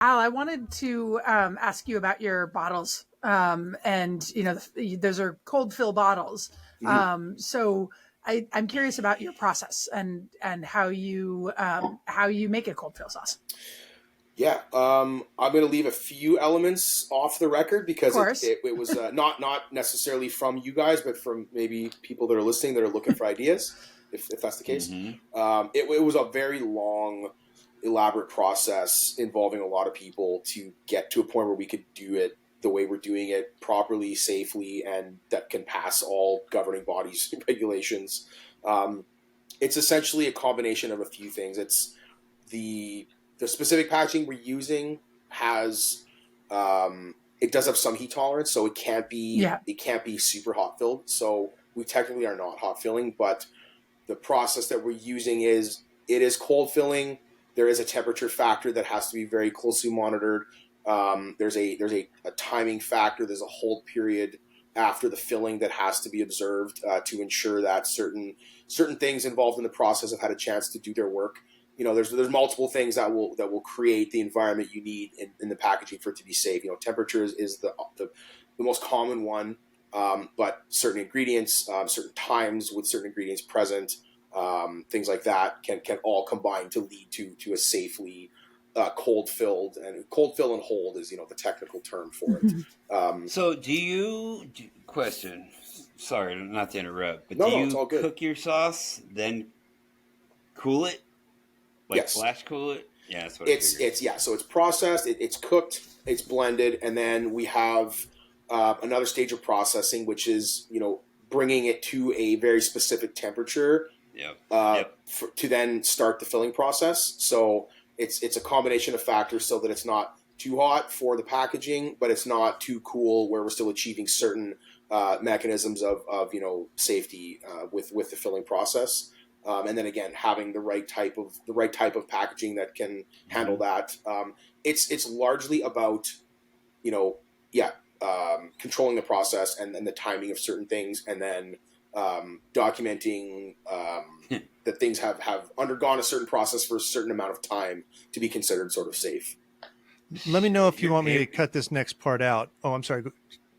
Al, I wanted to ask you about your bottles. And, those are cold fill bottles. Mhm. So I'm curious about your process and how you make a cold fill sauce. Yeah, I'm going to leave a few elements off the record Of because it, course. it, it was not necessarily from you guys, but from maybe people that are listening that are looking for ideas, if that's the case. Mm-hmm. It was a very long, elaborate process involving a lot of people to get to a point where we could do it the way we're doing it properly, safely, and that can pass all governing bodies regulations. Um, it's essentially a combination of a few things. It's the the specific packaging we're using has it does have some heat tolerance, so Yeah. it can't be super hot filled. So we technically are not hot filling, but the process that we're using it is cold filling. There is a temperature factor that has to be very closely monitored. There's a timing factor. There's a hold period after the filling that has to be observed to ensure that certain things involved in the process have had a chance to do their work. There's multiple things that will create the environment you need in the packaging for it to be safe. Temperature is the most common one, but certain ingredients, certain times with certain ingredients present, things like that can all combine to lead to a safely cold fill and hold is the technical term for it. So, question? Sorry, not to interrupt, but No, do no, it's you all good. cook your sauce then cool it, like Yes. flash cool it? Yeah, that's what I figured. So it's processed, it's cooked, it's blended, and then we have another stage of processing, which is bringing it to a very specific temperature. Yep. To then start the filling process. So it's a combination of factors so that it's not too hot for the packaging, but it's not too cool where we're still achieving certain mechanisms of safety with the filling process. And then again, having the right type of packaging that can handle that. It's largely about you know yeah controlling the process and the timing of certain things, and then documenting that things have undergone a certain process for a certain amount of time to be considered sort of safe. Let me know if you want me to cut this next part out. Oh, I'm sorry.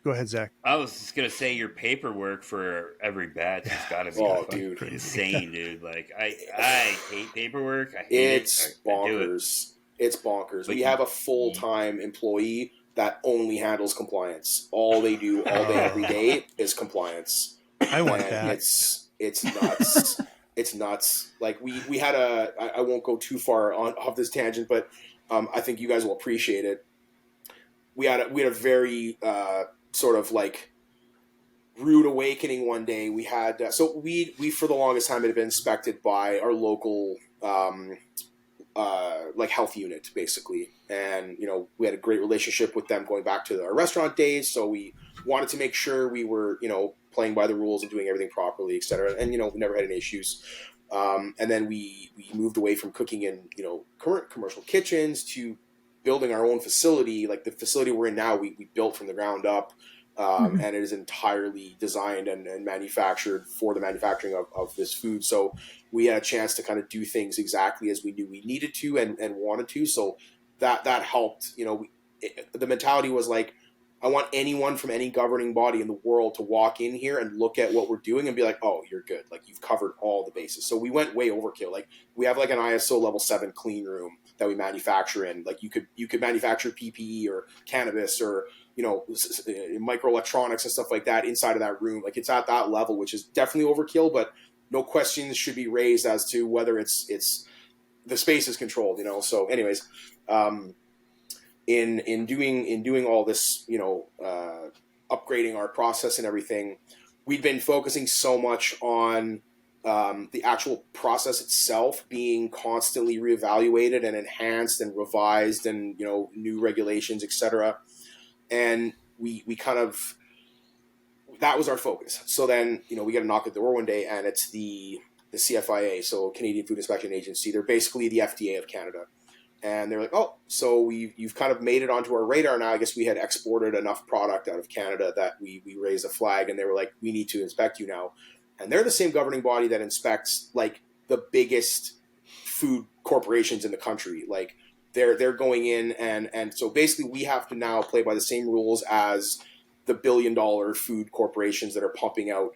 Go ahead, Zach. I was just gonna say your paperwork for every batch has got to be Dude, insane, dude. Like I hate paperwork. I hate it's it. bonkers. It's bonkers. We have a full-time employee that only handles compliance. All they do all day every day is compliance. I want And that. it's nuts. It's nuts. Like we had I won't go too far off this tangent, but I think you guys will appreciate it. We had a very sort of like rude awakening one day. We had so we for the longest time had been inspected by our local like health unit basically, and we had a great relationship with them going back to our restaurant days. So we wanted to make sure we were playing by the rules and doing everything properly, etc. And we never had any issues. And then we moved away from cooking in current commercial kitchens to building our own facility. Like the facility we're in now, we built from the ground up, and it is entirely designed and manufactured for the manufacturing of this food. So we had a chance to kind of do things exactly as we knew we needed to and wanted to. So that helped. The mentality was like, I want anyone from any governing body in the world to walk in here and look at what we're doing and be like, oh, you're good. Like you've covered all the bases. So we went way overkill. Like we have like an ISO level 7 clean room that we manufacture in. Like you could manufacture PPE or cannabis or, microelectronics and stuff like that inside of that room. Like it's at that level, which is definitely overkill, but no questions should be raised as to whether it's the space is controlled, So anyways, in doing all this, upgrading our process and everything, we've been focusing so much on the actual process itself being constantly reevaluated and enhanced and revised, and new regulations, etc. And we kind of, that was our focus. So then we get a knock at the door one day, and it's the CFIA, so Canadian Food Inspection Agency. They're basically the FDA of Canada. And they're like, oh, so you've kind of made it onto our radar now. I guess we had exported enough product out of Canada that we raised a flag, and they were like, we need to inspect you now. And they're the same governing body that inspects like the biggest food corporations in the country. Like they're going in and so basically we have to now play by the same rules as the billion-dollar food corporations that are pumping out,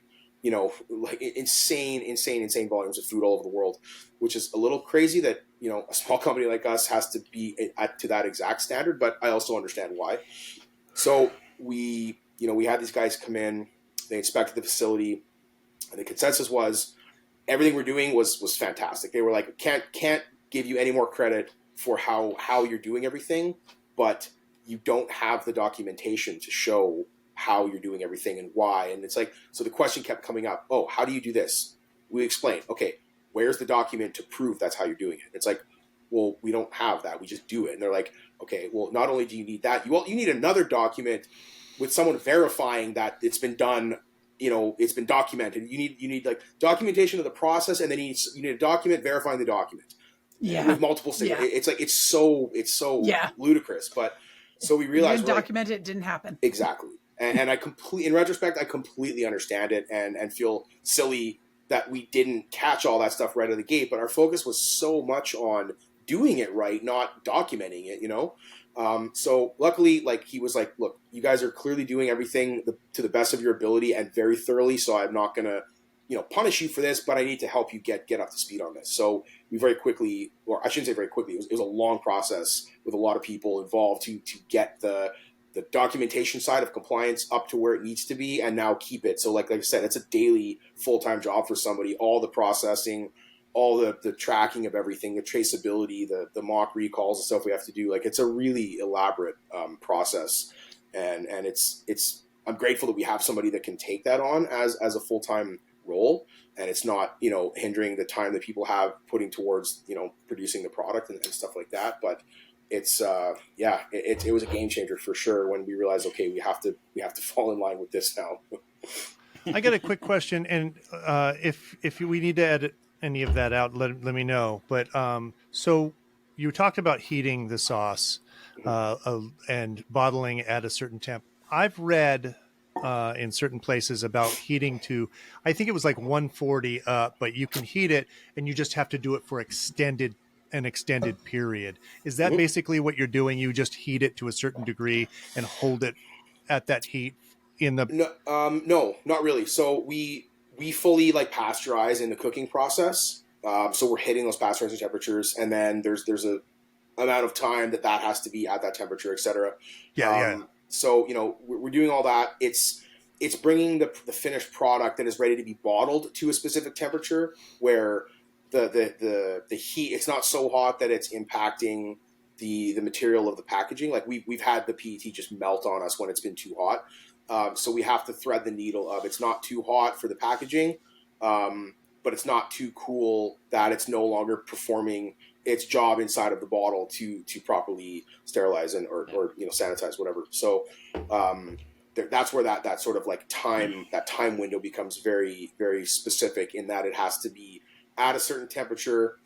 like insane volumes of food all over the world, which is a little crazy that, a small company like us has to be to that exact standard, but I also understand why. So we had these guys come in, they inspected the facility, and the consensus was everything we're doing was fantastic. They were like, can't give you any more credit for how you're doing everything, but you don't have the documentation to show how you're doing everything and why. And it's like, so the question kept coming up, oh, how do you do this? We explained, okay, where's the document to prove that's how you're doing it? It's like, well, we don't have that. We just do it. And they're like, okay, well, not only do you need that, you need another document with someone verifying that it's been done, it's been documented. You need like documentation of the process, and then you need a document verifying the document. Yeah. With multiple signatures. Yeah. It's like, it's so ludicrous. But so we realized, you didn't document it didn't happen. Exactly. And in retrospect, I completely understand it and feel silly that we didn't catch all that stuff right out of the gate. But our focus was so much on doing it right, not documenting it, So luckily, like, he was like, look, you guys are clearly doing everything to the best of your ability and very thoroughly. So I'm not going to, punish you for this, but I need to help you get up to speed on this. So we very quickly, or I shouldn't say very quickly, it was a long process with a lot of people involved to get the documentation side of compliance up to where it needs to be and now keep it. So like I said, it's a daily full-time job for somebody, all the processing, all the tracking of everything, the traceability, the mock recalls and stuff we have to do. Like, it's a really elaborate process. And it's, I'm grateful that we have somebody that can take that on as a full-time role, and it's not, hindering the time that people have putting towards, producing the product and stuff like that. But it's it was a game changer for sure when we realized, okay, we have to fall in line with this now. I got a quick question, and if we need to edit any of that out, let me know. But so you talked about heating the sauce and bottling at a certain temp. I've read in certain places about heating to, I think it was like 140 up, but you can heat it and you just have to do it for an extended period. Is that basically what you're doing? You just heat it to a certain degree and hold it at that heat in the... No, not really. So we fully like pasteurize in the cooking process. So we're hitting those pasteurizing temperatures, and then there's a amount of time that has to be at that temperature, et cetera. Yeah. So, we're doing all that. It's bringing the finished product that is ready to be bottled to a specific temperature where the heat, it's not so hot that it's impacting the material of the packaging. Like we've had the PET just melt on us when it's been too hot. So we have to thread the needle of, it's not too hot for the packaging, but it's not too cool that it's no longer performing its job inside of the bottle to properly sterilize or sanitize, whatever. So that's where that sort of like time window becomes very, very specific, in that it has to be at a certain temperature,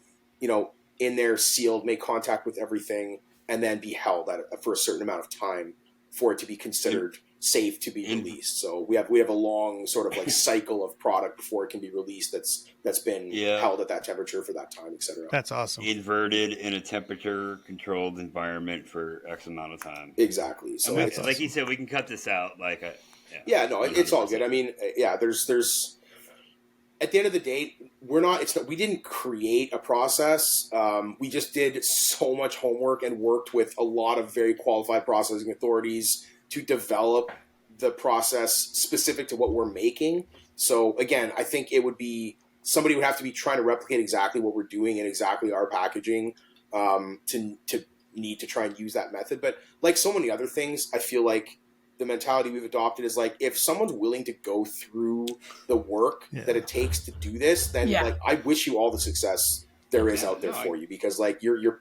in there, sealed, make contact with everything, and then be held for a certain amount of time for it to be considered safe to be released. So we have a long sort of like cycle of product before it can be released that's been held at that temperature for that time, etc. That's awesome. Inverted in a temperature controlled environment for X amount of time. Exactly. So like you said, we can cut this out. Like, it's all good. I mean, there's at the end of the day, we didn't create a process. We just did so much homework and worked with a lot of very qualified processing authorities to develop the process specific to what we're making. So again, I think it would be, somebody would have to be trying to replicate exactly what we're doing in exactly our packaging to need to try and use that method. But like so many other things, I feel like the mentality we've adopted is like, if someone's willing to go through the work that it takes to do this, then like, I wish you all the success there is out there for you, because like you're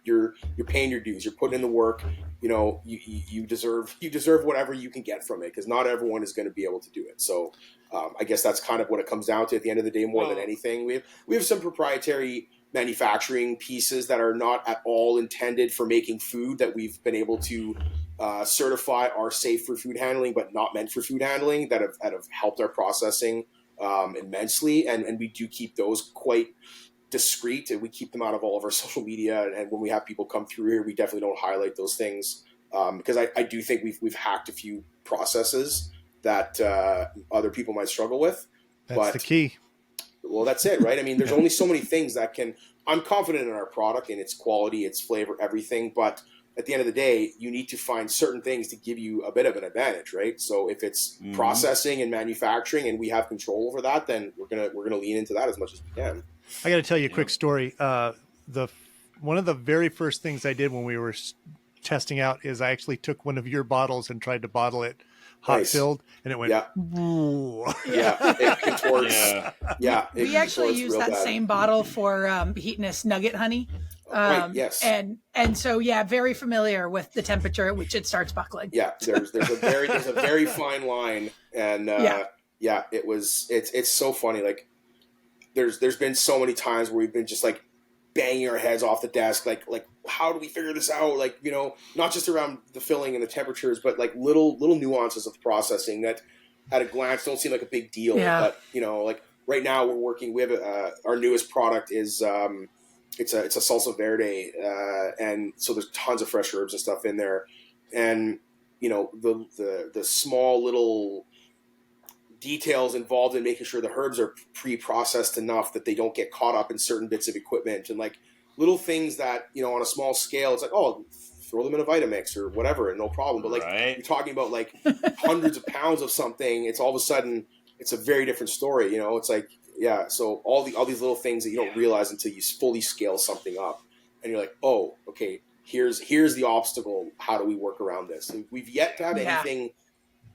paying your dues, you're putting in the work, you deserve whatever you can get from it, because not everyone is going to be able to do it. So I guess that's kind of what it comes down to at the end of the day, more than anything. We have some proprietary manufacturing pieces that are not at all intended for making food that we've been able to certify are safe for food handling, but not meant for food handling, that have helped our processing immensely. And we do keep those quite discreet, and we keep them out of all of our social media. And when we have people come through here, we definitely don't highlight those things, because I do think we've hacked a few processes that other people might struggle with. That's the key. Well, that's it, right? I mean, there's only so many things that can. I'm confident in our product and its quality, its flavor, everything, but at the end of the day, you need to find certain things to give you a bit of an advantage, right? So if it's processing and manufacturing, and we have control over that, then we're gonna lean into that as much as we can. I got to tell you a quick story. One of the very first things I did when we were testing out is I actually took one of your bottles and tried to bottle it hot filled, and it went. Yeah, it contorts. Yeah, we actually use that same bottle for Bourbouhakis nugget honey. Yes. And so, very familiar with the temperature at which it starts buckling. Yeah, there's a very fine line, and it's so funny. Like there's been so many times where we've been just like banging our heads off the desk, like how do we figure this out? Like, not just around the filling and the temperatures, but like little nuances of processing that at a glance don't seem like a big deal. Yeah. But like right now we have our newest product is it's a salsa verde, and so there's tons of fresh herbs and stuff in there, and the small little details involved in making sure the herbs are pre-processed enough that they don't get caught up in certain bits of equipment, and like little things that on a small scale it's like, oh, throw them in a Vitamix or whatever and no problem, but like you're talking about like hundreds of pounds of something, it's all of a sudden it's a very different story. It's like, so all these little things that you don't realize until you fully scale something up, and you're like, oh, okay, here's the obstacle. How do we work around this? And we've yet to have anything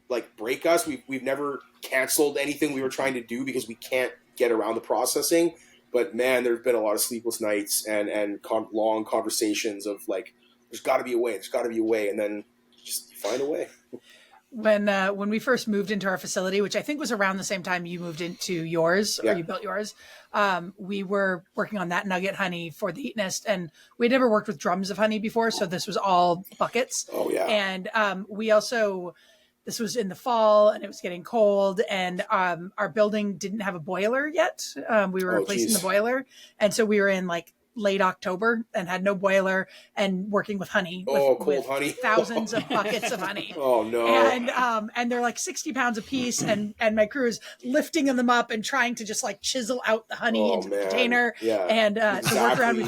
like break us. We've never canceled anything we were trying to do because we can't get around the processing. But man, there's been a lot of sleepless nights and long conversations of like, there's got to be a way, and then just find a way. When we first moved into our facility, which I think was around the same time you moved into yours or you built yours, we were working on that nugget honey for the Heat Nest, and we'd never worked with drums of honey before, so this was all buckets. Oh yeah. And this was in the fall, and it was getting cold, and our building didn't have a boiler yet. We were replacing the boiler, and so we were in like late October and had no boiler and working with honey. Cold honey. Thousands of buckets of honey. Oh no. And they're like 60 pounds a piece, and my crew is lifting them up and trying to just like chisel out the honey into the container. Yeah. And exactly.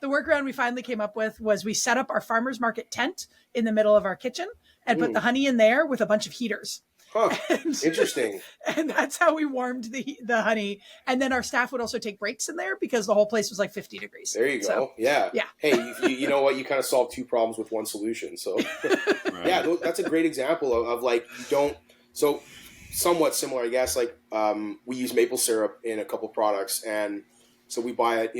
The workaround we finally came up with was we set up our farmer's market tent in the middle of our kitchen and put the honey in there with a bunch of heaters. Huh. Interesting. And that's how we warmed the honey. And then our staff would also take breaks in there because the whole place was like 50 degrees. There you go. So, yeah. Yeah. Hey, you know what? You kind of solved two problems with one solution. So Right. yeah, that's a great example of like, so somewhat similar, I guess, like we use maple syrup in a couple products. And so we buy it,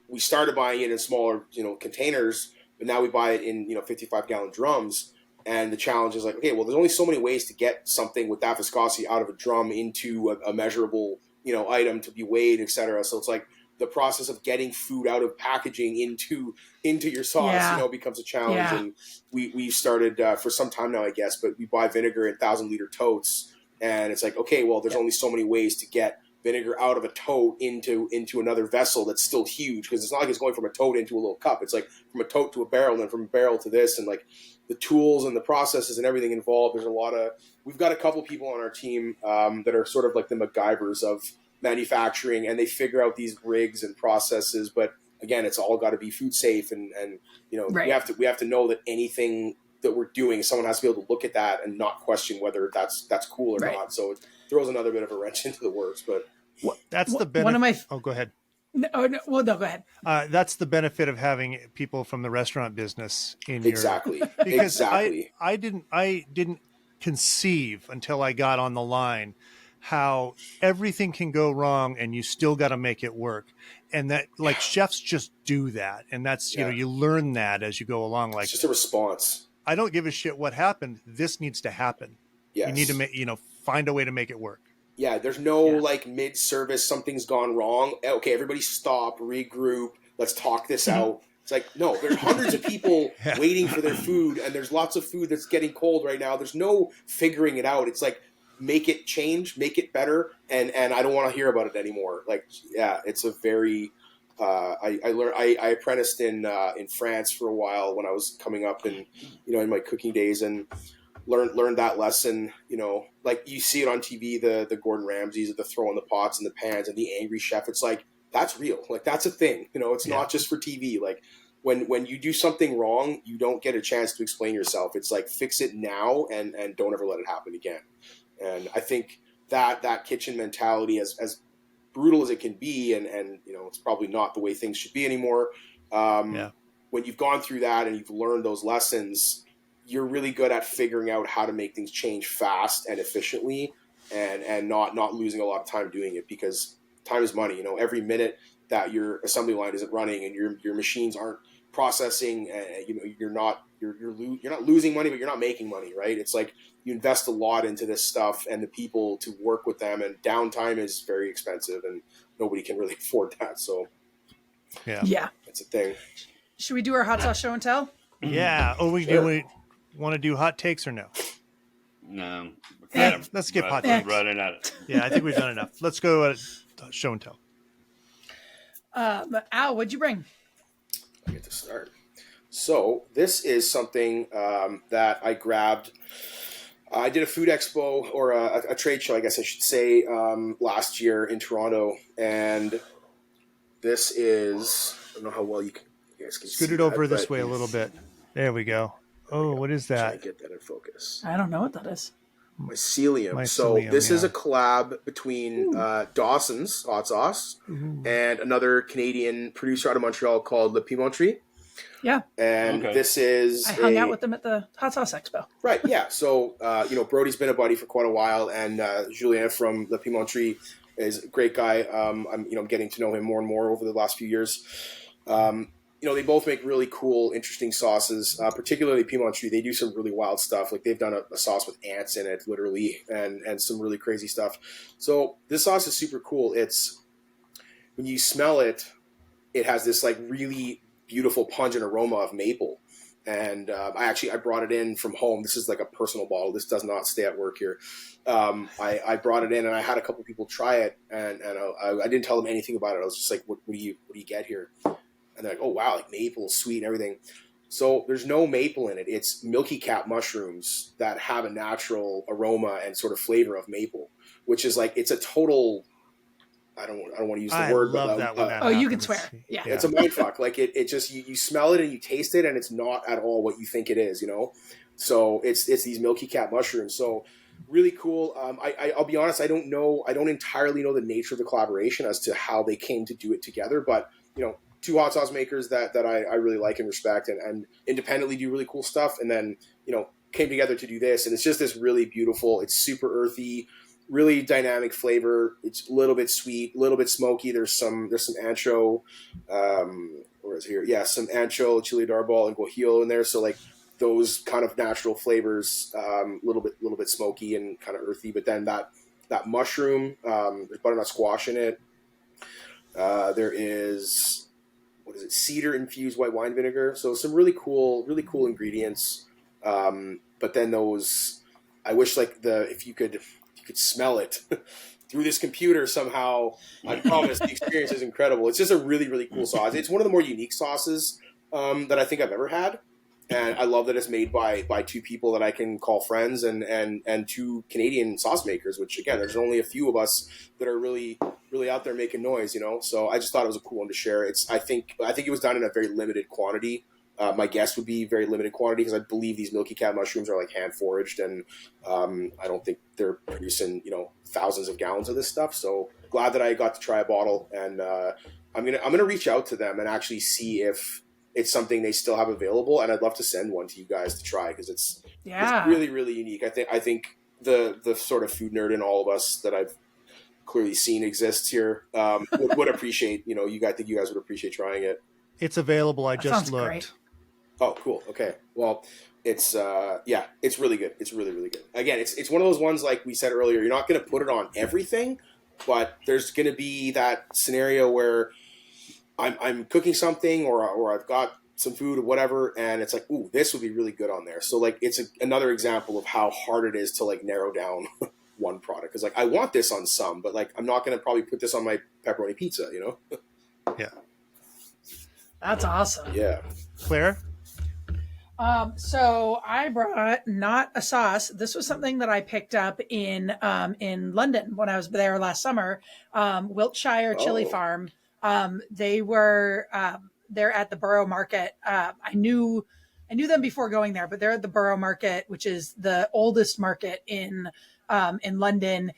we started buying it in smaller, containers, but now we buy it in, 55-gallon drums. And the challenge is like, okay, well, there's only so many ways to get something with that viscosity out of a drum into a measurable, item to be weighed, et cetera. So it's like the process of getting food out of packaging into your sauce, becomes a challenge. Yeah. And we started for some time now, I guess, but we buy vinegar in 1,000-liter totes. And it's like, okay, well, there's only so many ways to get vinegar out of a tote into another vessel that's still huge, because it's not like it's going from a tote into a little cup. It's like from a tote to a barrel, and then from a barrel to this, and like the tools and the processes and everything involved. We've got a couple people on our team that are sort of like the MacGyvers of manufacturing, and they figure out these rigs and processes. But again, it's all got to be food safe, and Right. we have to know that anything that we're doing, someone has to be able to look at that and not question whether that's cool or Right. not. So it throws another bit of a wrench into the works. But That's the benefit. One of my go ahead. no, go ahead. That's the benefit of having people from the restaurant business in exactly, your because exactly. I didn't conceive until I got on the line how everything can go wrong and you still got to make it work, and that like chefs just do that, and that's you learn that as you go along. Like It's just a response. I don't give a shit what happened. This needs to happen. Yes. You need to make find a way to make it work. Yeah, there's no like mid-service, something's gone wrong. Okay, everybody stop, regroup, let's talk this out. It's like, no, there's hundreds of people waiting for their food, and there's lots of food that's getting cold right now. There's no figuring it out. It's like, make it change, make it better, and I don't want to hear about it anymore. Like, yeah, it's a very I apprenticed in France for a while when I was coming up in in my cooking days, and learned that lesson. Like you see it on TV, the Gordon Ramsays, the throwing the pots and the pans and the angry chef. It's like, that's real. Like, that's a thing. It's not just for TV. Like, when you do something wrong, you don't get a chance to explain yourself. It's like, fix it now and don't ever let it happen again. And I think that kitchen mentality, as brutal as it can be, and it's probably not the way things should be anymore. When you've gone through that and you've learned those lessons, you're really good at figuring out how to make things change fast and efficiently, and not losing a lot of time doing it, because time is money. Every minute that your assembly line isn't running and your machines aren't processing, you're not losing money, but you're not making money, right? It's like, you invest a lot into this stuff and the people to work with them, and downtime is very expensive, and nobody can really afford that. So yeah, it's a thing. Should we do our hot sauce show and tell? Yeah. Oh, we want to do hot takes or no? No. Let's skip hot takes. Running out of. Yeah, I think we've done enough. Let's go show and tell. Al, what'd you bring? I get to start. So this is something that I grabbed. I did a food expo, or a trade show, I guess I should say, last year in Toronto, and this is, I don't know how well you guys can Scoot see it over that, this way a little bit. There we go. Oh, what is try that? to get that in focus. I don't know what that is. Mycelium. So this is a collab between Dawson's Hot Sauce and another Canadian producer out of Montreal called Le Pimenterie. Yeah. And this is... I hung out with them at the Hot Sauce Expo. Right, yeah. So, Brody's been a buddy for quite a while, and Julien from Le Pimenterie is a great guy. I'm getting to know him more and more over the last few years. They both make really cool, interesting sauces, particularly Pimenterie. They do some really wild stuff. Like, they've done a sauce with ants in it, literally, and some really crazy stuff. So this sauce is super cool. It's, when you smell it, it has this like really beautiful pungent aroma of maple. And I brought it in from home. This is like a personal bottle. This does not stay at work here. I brought it in, and I had a couple people try it, and I didn't tell them anything about it. I was just like, what do you get here? And they're like, oh, wow, like maple, sweet, and everything. So there's no maple in it. It's milky cap mushrooms that have a natural aroma and sort of flavor of maple, which is like, it's a total, I don't want to use the word. I love that one. Oh, you can swear. Yeah. It's a mindfuck. Like, it just, you smell it and you taste it, and it's not at all what you think it is, So it's these milky cap mushrooms. So really cool. I'll be honest, I don't entirely know the nature of the collaboration as to how they came to do it together, but, two hot sauce makers that I really like and respect, and independently do really cool stuff, and then came together to do this, and it's just this really beautiful, it's super earthy, really dynamic flavor. It's a little bit sweet, a little bit smoky. There's some ancho, where is it here? Yeah, some ancho, chili d'arbol, and guajillo in there. So like those kind of natural flavors, little bit smoky and kind of earthy. But then that mushroom, there's butternut squash in it. There is, what is it? Cedar infused white wine vinegar. So some really cool ingredients. But then those, I wish if you could smell it through this computer somehow. I promise the experience is incredible. It's just a really, really cool sauce. It's one of the more unique sauces that I think I've ever had. And I love that it's made by two people that I can call friends, and two Canadian sauce makers, which again, there's only a few of us that are really, really out there making noise, So I just thought it was a cool one to share. I think it was done in a very limited quantity. My guess would be very limited quantity, because I believe these milky cat mushrooms are like hand foraged, and I don't think they're producing thousands of gallons of this stuff. So glad that I got to try a bottle, and I'm gonna reach out to them and actually see if it's something they still have available, and I'd love to send one to you guys to try, because it's really, really unique. I think the sort of food nerd in all of us that I've clearly seen exists here would appreciate. You guys would appreciate trying it. It's available. I just looked. Great. Oh, cool. Okay. Well, it's it's really good. It's really, really good. Again, it's one of those ones, like we said earlier, you're not going to put it on everything, but there's going to be that scenario where I'm cooking something, or I've got some food or whatever, and it's like, ooh, this would be really good on there. So like, it's another example of how hard it is to like narrow down one product. Because like I want this on some, but like I'm not going to probably put this on my pepperoni pizza. You know? Yeah. That's awesome. Yeah. Claire? So I brought not a sauce. This was something that I picked up in London when I was there last summer. Wiltshire Chili Farm. They were they're at the Borough Market. I knew them before going there, but they're at the Borough Market, which is the oldest market in London.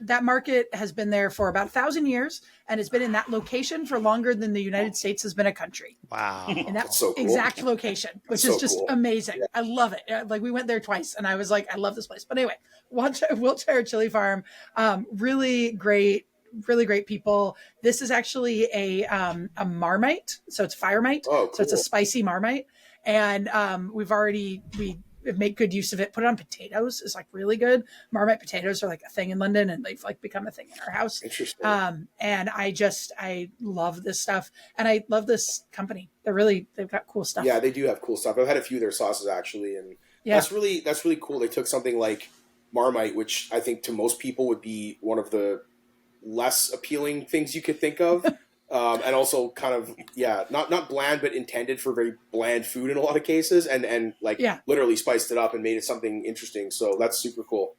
That market has been there for about 1,000 years, and it's been in that location for longer than the United States has been a country. Wow. In that so cool. exact location, which is just amazing. Yeah. I love it. Like we went there twice and I was like, I love this place. But anyway, Wiltshire Chili Farm, really great people. This is actually a Marmite. So it's Firemite. Oh, cool. So it's a spicy Marmite. And we make good use of it. Put it on potatoes is like really good. Marmite potatoes are like a thing in London, and they've like become a thing in our house. Interesting. And I love this stuff, and I love this company. They've got cool stuff. Yeah, they do have cool stuff. I've had a few of their sauces actually, and that's really cool. They took something like Marmite, which I think to most people would be one of the less appealing things you could think of. And also kind of, not bland, but intended for very bland food in a lot of cases, and literally spiced it up and made it something interesting. So that's super cool.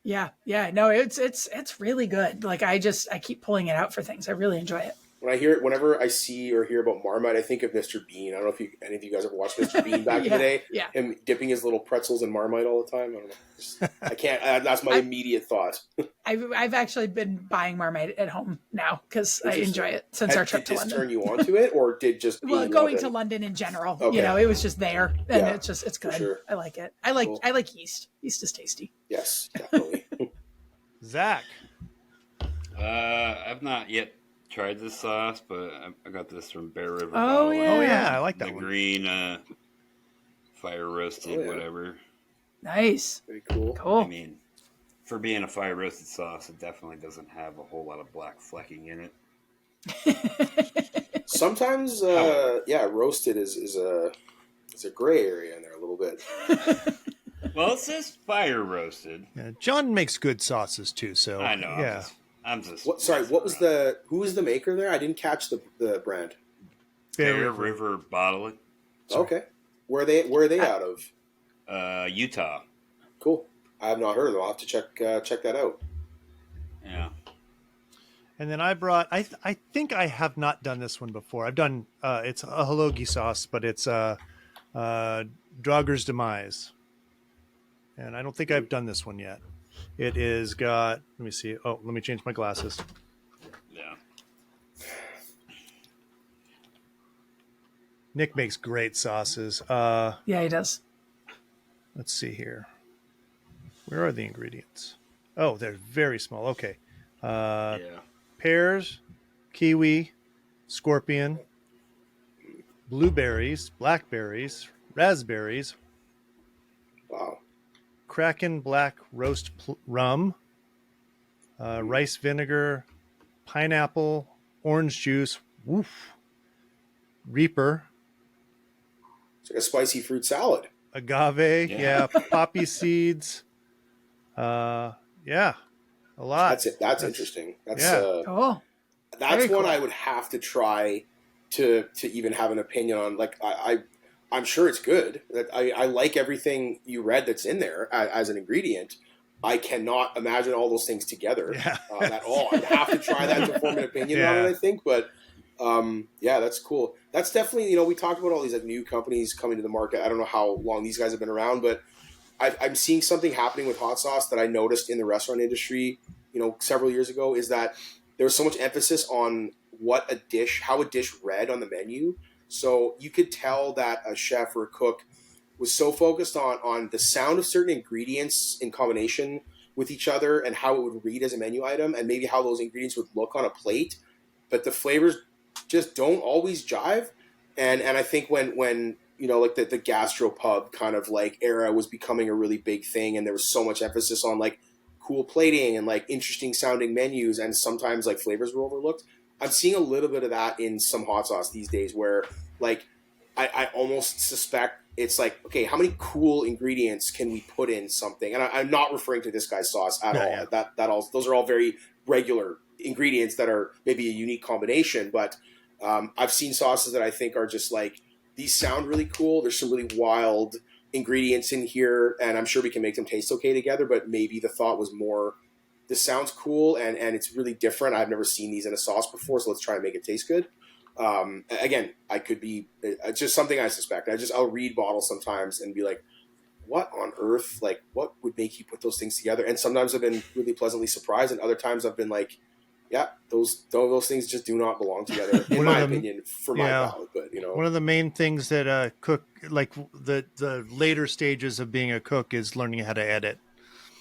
Yeah. No, it's really good. Like I keep pulling it out for things. I really enjoy it. Whenever I see or hear about Marmite, I think of Mr. Bean. I don't know if any of you guys ever watched Mr. Bean back in the day. Yeah. Him dipping his little pretzels in Marmite all the time. I don't know. I can't. That's my immediate thought. I've actually been buying Marmite at home now because I enjoy it since our trip to London. Did this turn you onto it, or did just going to London in general? Okay. It was just there, and it's good. Sure. I like it. I like yeast. Yeast is tasty. Yes, definitely. Zach, I've not yet tried this sauce, but I got this from Bear River. Oh yeah, I like that the one. Green fire roasted, whatever. Nice. Very cool. I mean, for being a fire roasted sauce, it definitely doesn't have a whole lot of black flecking in it. Sometimes, roasted is a gray area in there a little bit. Well, it says fire roasted. Yeah, John makes good sauces too, so I know. Yeah. I'm just. Who was the maker there? I didn't catch the brand. Bear River Bottling. Okay. Where are they out of? Utah. Cool. I have not heard of them. I'll have to check that out. Yeah. And then I brought. I think I have not done this one before. I've done. It's a hoagie sauce, but it's Draugur's Demise, and I don't think I've done this one yet. It is got. Let me see. Oh, let me change my glasses. Yeah. Nick makes great sauces. Yeah, he does. Let's see here. Where are the ingredients? Oh, they're very small. Okay. Pears, kiwi, scorpion, blueberries, blackberries, raspberries. Wow. Kraken black roast rum, rice vinegar, pineapple, orange juice, Reaper. It's like a spicy fruit salad. Agave, poppy seeds. A lot. That's it. That's interesting. That's cool. That's one I would have to try to even have an opinion on. Like I'm sure it's good. I like everything you read that's in there as an ingredient. I cannot imagine all those things together at all. I'd have to try that to form an opinion on it, I think. But that's cool. That's definitely, we talked about all these like new companies coming to the market. I don't know how long these guys have been around, but I'm seeing something happening with hot sauce that I noticed in the restaurant industry, several years ago, is that there was so much emphasis on how a dish read on the menu. So you could tell that a chef or a cook was so focused on the sound of certain ingredients in combination with each other and how it would read as a menu item and maybe how those ingredients would look on a plate, but the flavors just don't always jive. And I think when like the gastropub kind of like era was becoming a really big thing, and there was so much emphasis on like cool plating and like interesting sounding menus, and sometimes like flavors were overlooked. I'm seeing a little bit of that in some hot sauce these days, where like I almost suspect it's like, okay, how many cool ingredients can we put in something? And I'm not referring to this guy's sauce at all. Yeah. Those are all very regular ingredients that are maybe a unique combination. But I've seen sauces that I think are just like, these sound really cool. There's some really wild ingredients in here, and I'm sure we can make them taste okay together. But maybe the thought was more, this sounds cool and it's really different. I've never seen these in a sauce before, so let's try and make it taste good. Again, I could be, it's just something I suspect. I'll read bottles sometimes and be like, what on earth? Like, what would make you put those things together? And sometimes I've been really pleasantly surprised, and other times I've been like, yeah, those things just do not belong together, in my opinion, for my palate. But, you know, one of the main things that cook, like the later stages of being a cook, is learning how to edit.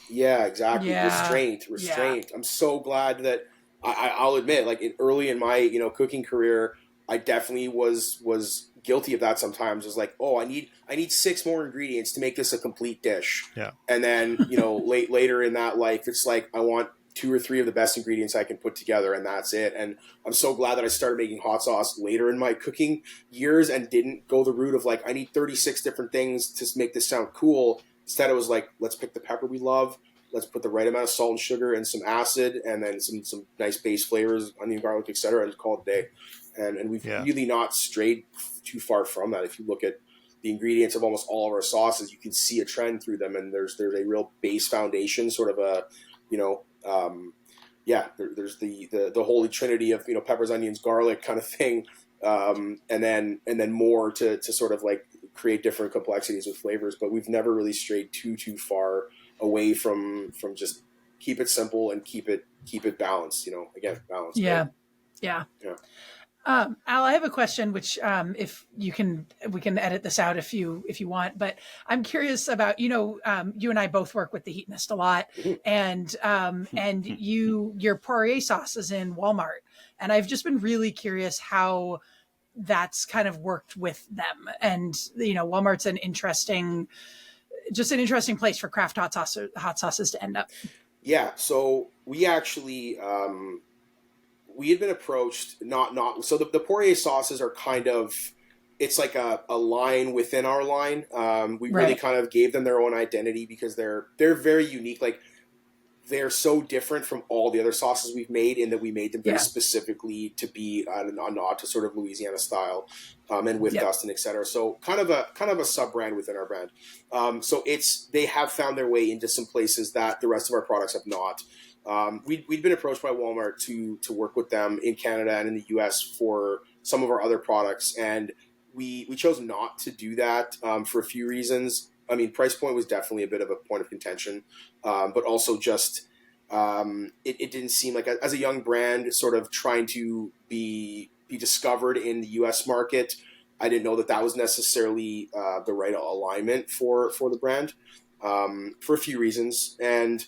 Yeah, exactly. Yeah. Restraint. Yeah. I'm so glad that I'll admit, like early in my, you know, cooking career, I definitely was guilty of that sometimes. It was like, oh, I need 6 more ingredients to make this a complete dish. Yeah. And then, you know, later in that life, it's like, I want 2 or 3 of the best ingredients I can put together, and that's it. And I'm so glad that I started making hot sauce later in my cooking years and didn't go the route of like, I need 36 different things to make this sound cool. Instead, it was like, let's pick the pepper we love. Let's put the right amount of salt and sugar and some acid, and then some nice base flavors, onion, garlic, etc., and call it a day. And we've really not strayed too far from that. If you look at the ingredients of almost all of our sauces, you can see a trend through them, and there's a real base foundation, sort of a, you know, there's the holy trinity of, you know, peppers, onions, garlic kind of thing, and then more to sort of like create different complexities with flavors. But we've never really strayed too far away from just keep it simple and keep it balanced. You know, again, balanced. Yeah, right? yeah. Yeah. Al, I have a question, which if you can, we can edit this out if you want. But I'm curious about, you know, you and I both work with the Heatonist a lot, and your Poirier sauce is in Walmart, and I've just been really curious how that's kind of worked with them. And you know, Walmart's an interesting place for craft hot sauces to end up. Yeah. So we actually. We had been approached, so the Poirier sauces are kind of, it's like a line within our line. We really kind of gave them their own identity because they're very unique. Like, they're so different from all the other sauces we've made in that we made them very specifically to be a nod to sort of Louisiana style, and with dust and etc. So kind of a sub brand within our brand. So they have found their way into some places that the rest of our products have not. We'd been approached by Walmart to work with them in Canada and in the US for some of our other products, and we chose not to do that for a few reasons. I mean, price point was definitely a bit of a point of contention, but also just it didn't seem like, as a young brand sort of trying to be discovered in the US market, I didn't know that was necessarily the right alignment for the brand, for a few reasons. And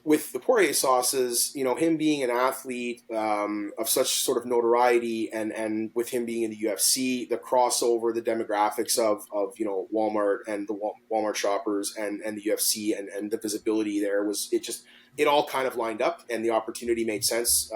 with the Poirier sauces, you know, him being an athlete of such sort of notoriety, and with him being in the UFC, the crossover, the demographics of you know, Walmart and the Walmart shoppers and the UFC and the visibility there it all kind of lined up, and the opportunity made sense.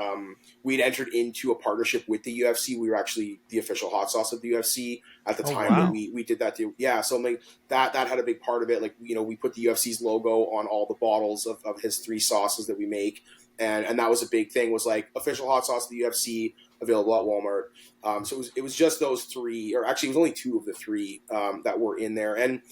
We'd entered into a partnership with the UFC. We were actually the official hot sauce of the UFC at the time that we did that. So like that had a big part of it. Like, you know, we put the UFC's logo on all the bottles of his 3 sauces that we make. And that was a big thing, was like official hot sauce of the UFC, available at Walmart. So it was just those 3, or actually it was only 2 of the 3 that were in there. And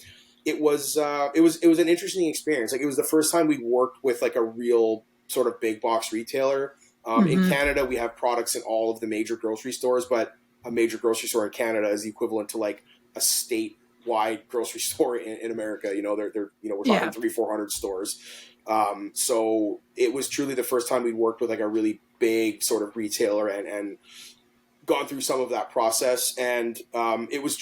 it was an interesting experience. Like, it was the first time we worked with like a real sort of big box retailer. In Canada, we have products in all of the major grocery stores, but a major grocery store in Canada is the equivalent to like a statewide grocery store in America. You know, they're you know, we're talking 300-400 stores. So it was truly the first time we worked with like a really big sort of retailer and gone through some of that process. And it was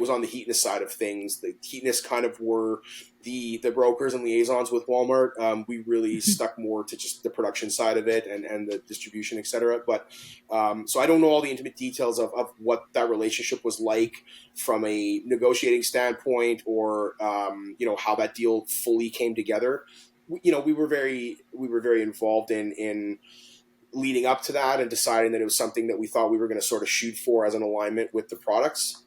on the Heatonist side of things. The Heatonist kind of were the brokers and liaisons with Walmart. We really stuck more to just the production side of it and the distribution, et cetera. But so I don't know all the intimate details of what that relationship was like from a negotiating standpoint, or you know, how that deal fully came together. You know, we were very involved in leading up to that and deciding that it was something that we thought we were going to sort of shoot for as an alignment with the products.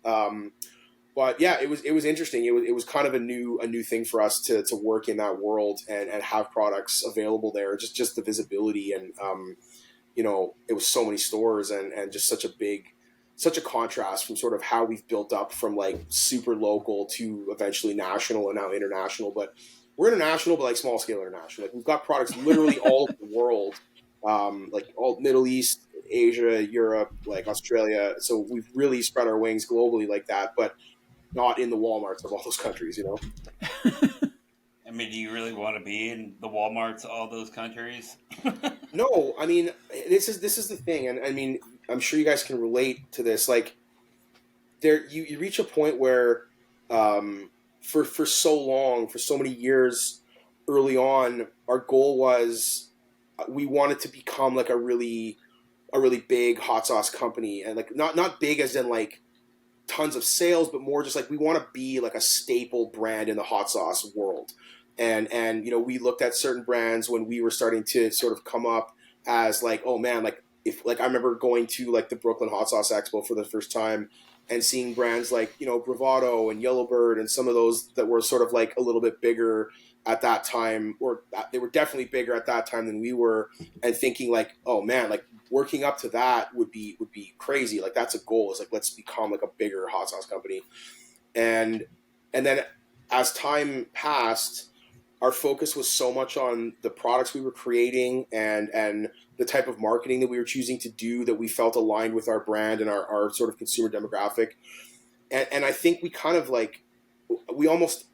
But yeah, it was interesting. It was kind of a new thing for us to work in that world and have products available there. Just the visibility and it was so many stores and just such a contrast from sort of how we've built up from like super local to eventually national and now international. But we're international, but like small scale international. Like we've got products literally all over the world, like all Middle East, Asia, Europe, like Australia. So we've really spread our wings globally like that, but not in the Walmarts of all those countries, I mean, do you really want to be in the Walmarts of all those countries? No, I mean, this is the thing. And I mean, I'm sure you guys can relate to this. Like there, you reach a point where, for so long, for so many years early on, our goal was we wanted to become like a really big hot sauce company, and like not big as in like tons of sales, but more just like we want to be like a staple brand in the hot sauce world. And we looked at certain brands when we were starting to sort of come up as like, oh man, like if like I remember going to like the Brooklyn Hot Sauce Expo for the first time and seeing brands like Bravado and Yellowbird and some of those that were sort of like a little bit bigger at that time, or they were definitely bigger at that time than we were, and thinking like, oh man, like working up to that would be crazy. Like that's a goal. It's like, let's become like a bigger hot sauce company. And then as time passed, our focus was so much on the products we were creating and the type of marketing that we were choosing to do that we felt aligned with our brand and our sort of consumer demographic. And I think we kind of like, we almost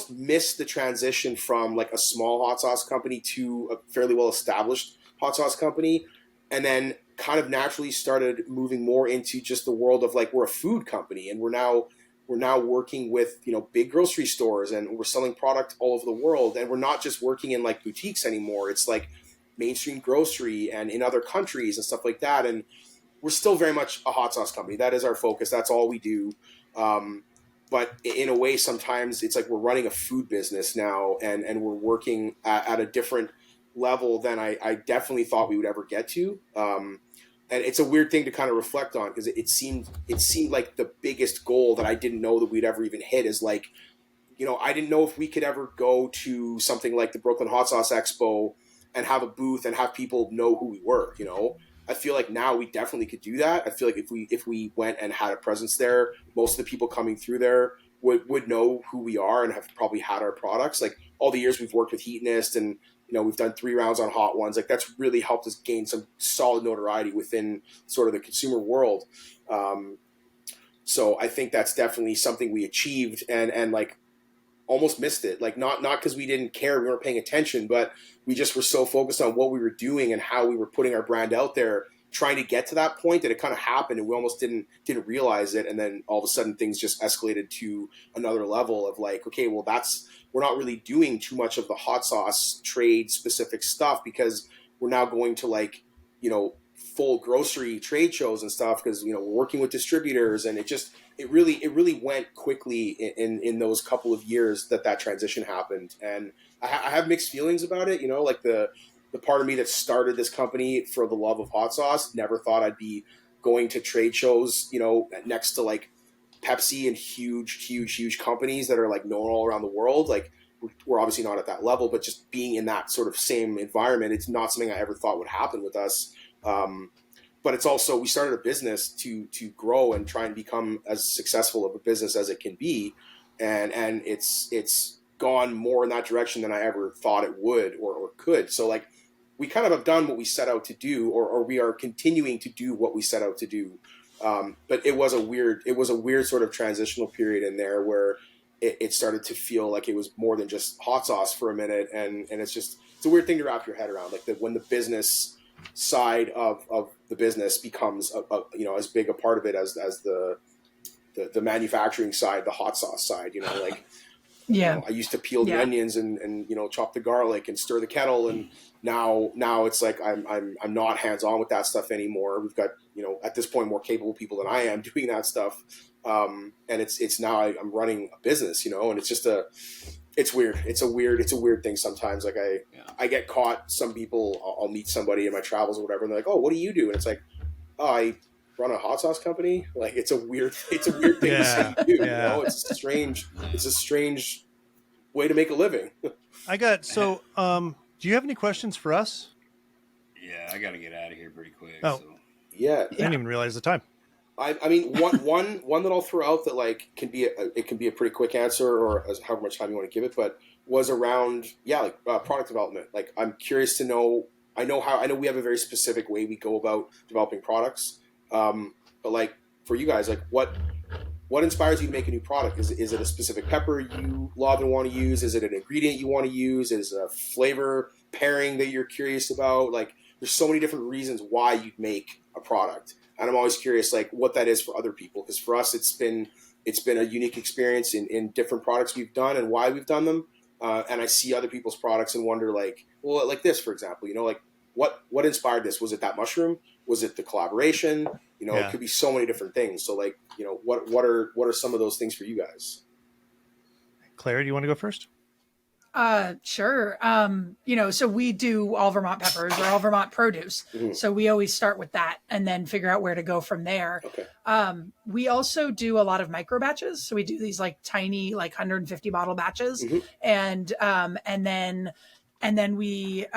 missed the transition from like a small hot sauce company to a fairly well established hot sauce company. And then kind of naturally started moving more into just the world of like, we're a food company and we're now working with, big grocery stores, and we're selling product all over the world. And we're not just working in like boutiques anymore. It's like mainstream grocery and in other countries and stuff like that. And we're still very much a hot sauce company. That is our focus. That's all we do. But in a way, sometimes it's like we're running a food business now, and we're working at a different level than I definitely thought we would ever get to. And it's a weird thing to kind of reflect on, because it seemed like the biggest goal that I didn't know that we'd ever even hit is like, I didn't know if we could ever go to something like the Brooklyn Hot Sauce Expo and have a booth and have people know who we were. I feel like now we definitely could do that. I feel like if we went and had a presence there, most of the people coming through there would know who we are and have probably had our products. Like all the years we've worked with Heatonist and we've done 3 rounds on Hot Ones. Like that's really helped us gain some solid notoriety within sort of the consumer world. So I think that's definitely something we achieved and like almost missed it. Like not because we didn't care, we weren't paying attention, but we just were so focused on what we were doing and how we were putting our brand out there, trying to get to that point, that it kind of happened and we almost didn't realize it. And then all of a sudden things just escalated to another level of like, okay, well we're not really doing too much of the hot sauce trade specific stuff, because we're now going to like, full grocery trade shows and stuff, because, we're working with distributors, and it really went quickly in those couple of years that transition happened. And I have mixed feelings about it, like the part of me that started this company for the love of hot sauce never thought I'd be going to trade shows, next to like Pepsi and huge companies that are like known all around the world. Like we're obviously not at that level, but just being in that sort of same environment, it's not something I ever thought would happen with us. But it's also, we started a business to grow and try and become as successful of a business as it can be. And it's gone more in that direction than I ever thought it would or could. So like, we kind of have done what we set out to do, or we are continuing to do what we set out to do. But it was a weird sort of transitional period in there where it started to feel like it was more than just hot sauce for a minute. And it's a weird thing to wrap your head around. Like when the business side of the business becomes as big a part of it as the manufacturing side, the hot sauce side, like, yeah, I used to peel the onions and chop the garlic and stir the kettle. And now it's like, I'm not hands on with that stuff anymore. We've got, at this point, more capable people than I am doing that stuff. And it's now I'm running a business, and it's just It's weird. It's a weird thing sometimes. Like I get caught. Some people, I'll meet somebody in my travels or whatever, and they're like, "Oh, what do you do?" And it's like, "Oh, I run a hot sauce company." Like it's a weird thing to say you do. You know, it's a strange way to make a living. So. Do you have any questions for us? Yeah, I got to get out of here pretty quick. Oh, so. Yeah. I didn't even realize the time. I mean, one that I'll throw out that like can be a pretty quick answer, or as however much time you want to give it, but was around product development. Like I'm curious to know. I know we have a very specific way we go about developing products, but like for you guys, like what inspires you to make a new product? Is it a specific pepper you love and want to use? Is it an ingredient you want to use? Is it a flavor pairing that you're curious about? Like there's so many different reasons why you'd make a product. And I'm always curious, like, what that is for other people. Because for us, it's been a unique experience in different products we've done and why we've done them. And I see other people's products and wonder, like, well, like this, for example, you know, like what inspired this? Was it that mushroom? Was it the collaboration? You know, It could be so many different things. So, like, you know, what are some of those things for you guys? Claire, do you want to go first? Sure. You know, so we do all Vermont peppers or all Vermont produce. Mm-hmm. So we always start with that and then figure out where to go from there. Okay. We also do a lot of micro batches. So we do these like tiny, like 150 bottle batches. Mm-hmm. And then we,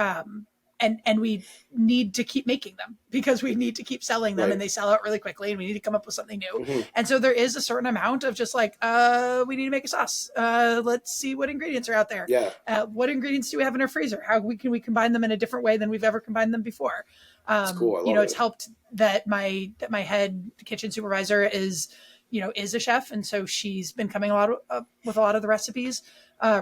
and we need to keep making them because we need to keep selling them, right. And they sell out really quickly and we need to come up with something new. Mm-hmm. And so there is a certain amount of just like, we need to make a sauce. Let's see what ingredients are out there. Yeah. What ingredients do we have in our freezer? How can we combine them in a different way than we've ever combined them before? That's cool. It's helped that my head kitchen supervisor is a chef. And so she's been coming with a lot of the recipes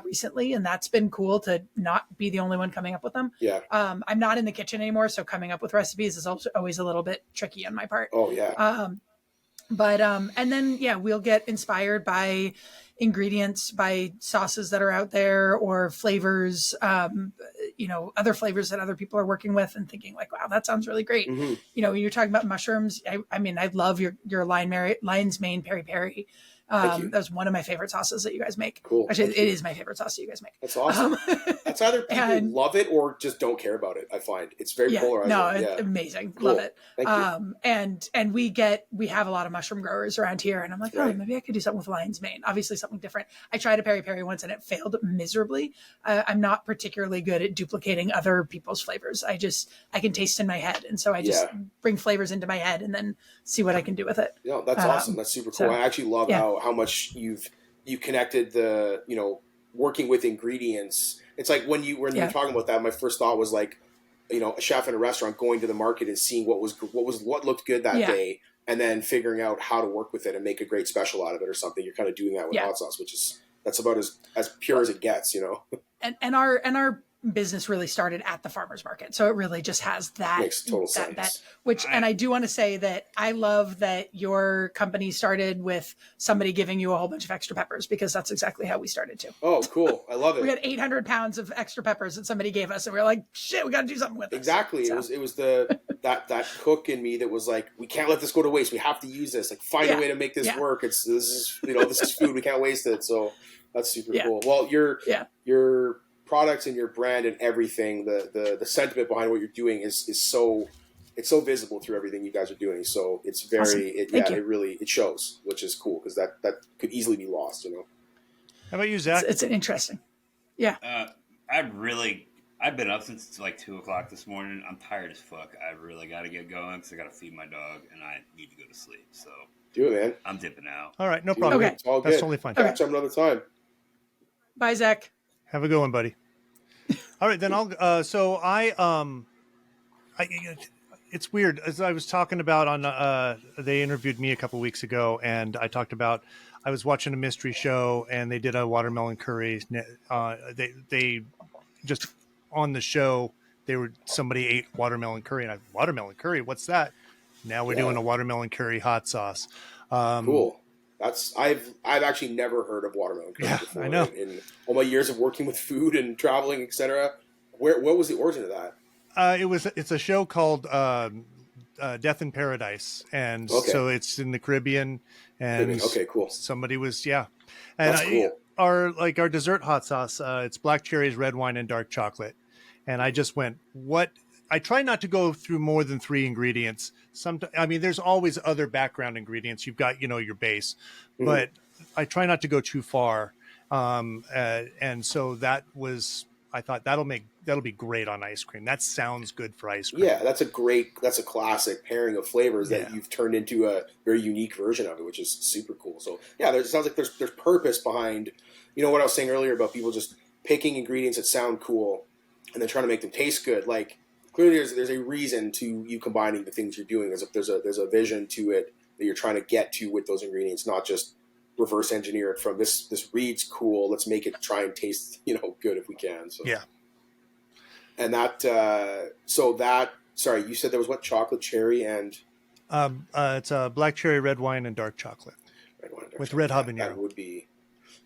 recently, and that's been cool to not be the only one coming up with them. Yeah. I'm not in the kitchen anymore, so coming up with recipes is also always a little bit tricky on my part. Oh yeah. And then we'll get inspired by ingredients, by sauces that are out there or flavors, other flavors that other people are working with and thinking like, wow, that sounds really great. Mm-hmm. You know, when you're talking about mushrooms, I mean, I love your lion's mane peri-peri. That's one of my favorite sauces that you guys make. Cool. Actually, it is my favorite sauce that you guys make. That's awesome. That's either people love it or just don't care about it. I find it's very polarizing. No, it's amazing. Cool. Love it. Thank you. And we have a lot of mushroom growers around here, and I'm like, maybe I could do something with lion's mane. Obviously, something different. I tried a peri-peri once, and it failed miserably. I'm not particularly good at duplicating other people's flavors. I can taste in my head, and so I just bring flavors into my head and then see what I can do with it. Yeah, that's awesome. That's super cool. I actually love how much you connected the working with ingredients. It's like when you're talking about that, my first thought was like, a chef in a restaurant going to the market and seeing what looked good that day, and then figuring out how to work with it and make a great special out of it or something. You're kind of doing that with hot sauce, that's about as pure as it gets, And our business really started at the farmer's market. So it really just has that. Makes total sense. And I do want to say that I love that your company started with somebody giving you a whole bunch of extra peppers, because that's exactly how we started too. Oh, cool. I love it. We had 800 pounds of extra peppers that somebody gave us, and we were like, shit, we got to do something with this. Exactly. So. It was that cook in me that was like, we can't let this go to waste. We have to use this. Like, find a way to make this work. This is food. We can't waste it. So that's super cool. Well, your products and your brand and everything, the sentiment behind what you're doing is so visible through everything you guys are doing. So it's very it shows, which is cool, because that could easily be lost. How about you, Zach? It's an interesting. Yeah. I've been up since like 2:00 this morning. I'm tired as fuck. I really got to get going because I got to feed my dog and I need to go to sleep. So do it, man. I'm dipping out. All right, no problem. Okay. It's all good. That's totally fine. Catch up another time. Bye, Zach. Have a good one, buddy. All right, then it's weird. As I was talking about they interviewed me a couple weeks ago, and I talked about, I was watching a mystery show and they did a watermelon curry. They just on the show, somebody ate watermelon curry, and watermelon curry, what's that? Now we're doing a watermelon curry hot sauce. Cool. I've actually never heard of watermelon curry before. I know. In all my years of working with food and traveling, etc. What was the origin of that? It's a show called Death in Paradise, and so it's in the Caribbean. And okay, cool. Somebody was and that's cool. our dessert hot sauce. It's black cherries, red wine, and dark chocolate. And I just went, what? I try not to go through more than 3 ingredients. I mean, there's always other background ingredients. You've got, your base, but I try not to go too far. And so I thought that'll be great on ice cream. That sounds good for ice cream. Yeah, that's a classic pairing of flavors that you've turned into a very unique version of it, which is super cool. So yeah, it sounds like there's purpose behind, what I was saying earlier about people just picking ingredients that sound cool and then trying to make them taste good. Like clearly there's a reason to you combining the things you're doing. There's a vision to it that you're trying to get to with those ingredients, not just reverse engineer it from this reads cool. Let's make it try and taste, good if we can. So yeah. And sorry, you said there was what? Chocolate, cherry, and it's a black cherry, red wine, and dark chocolate. Red wine, dark with chocolate. red habanero.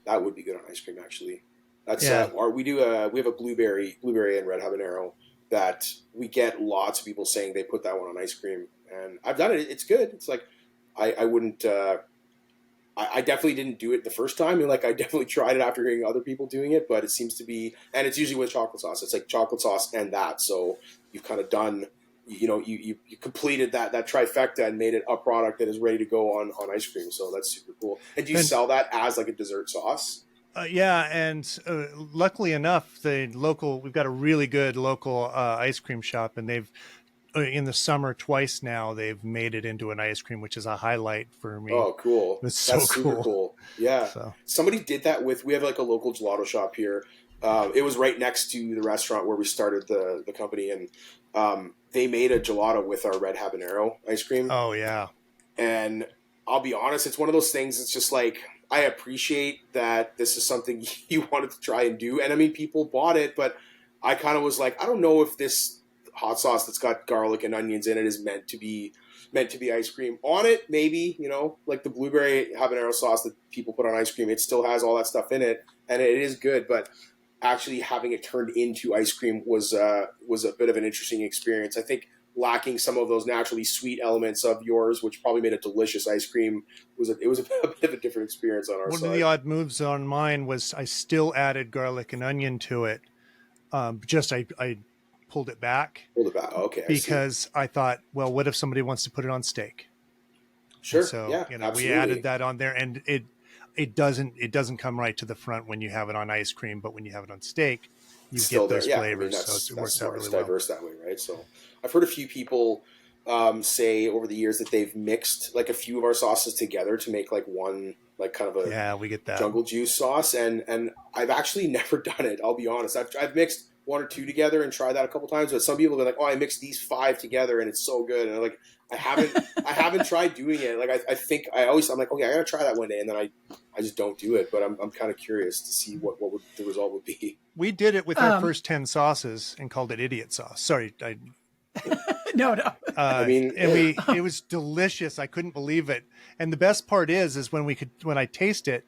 That would be good on ice cream, actually. That's we have a blueberry and red habanero that we get lots of people saying they put that one on ice cream, and I've done it. It's good. It's like I wouldn't. I definitely didn't do it the first time. I definitely tried it after hearing other people doing it, but it seems to be, and it's usually with chocolate sauce. It's like chocolate sauce and that. So you've kind of done, you completed that trifecta and made it a product that is ready to go on ice cream. So that's super cool. And do you sell that as like a dessert sauce? Yeah, and luckily enough, we've got a really good local ice cream shop, and they've in the summer twice now they've made it into an ice cream, which is a highlight for me. Oh, cool! That's super cool. Yeah, so. Somebody did that we have like a local gelato shop here. It was right next to the restaurant where we started the company, and they made a gelato with our red habanero ice cream. Oh yeah, and I'll be honest, it's one of those things. It's just like, I appreciate that this is something you wanted to try and do. And I mean, people bought it, but I kind of was like, I don't know if this hot sauce that's got garlic and onions in it is meant to be ice cream. On it, maybe, like the blueberry habanero sauce that people put on ice cream, it still has all that stuff in it, and it is good. But actually having it turned into ice cream was a bit of an interesting experience. I think lacking some of those naturally sweet elements of yours, which probably made a delicious ice cream, it was a bit of a different experience on our side. One of the odd moves on mine was I still added garlic and onion to it. I pulled it back. Okay. Because I thought, well, what if somebody wants to put it on steak? Sure. And so absolutely. We added that on there, and it doesn't come right to the front when you have it on ice cream, but when you have it on steak, you get those flavors. So it works out really well. Diverse that way, right? So I've heard a few people say over the years that they've mixed like a few of our sauces together to make like one, like kind of a we get that jungle juice sauce, and I've actually never done it. I'll be honest. I've mixed 1 or 2 together and tried that a couple times, but some people have been like, oh, I mixed these 5 together and it's so good. And I'm like, I haven't tried doing it. Like, I'm like, okay, I gotta try that one day. And then I just don't do it, but I'm kind of curious to see what the result would be. We did it with our first 10 sauces and called it idiot sauce. Sorry. No. It was delicious. I couldn't believe it. And the best part is when I taste it,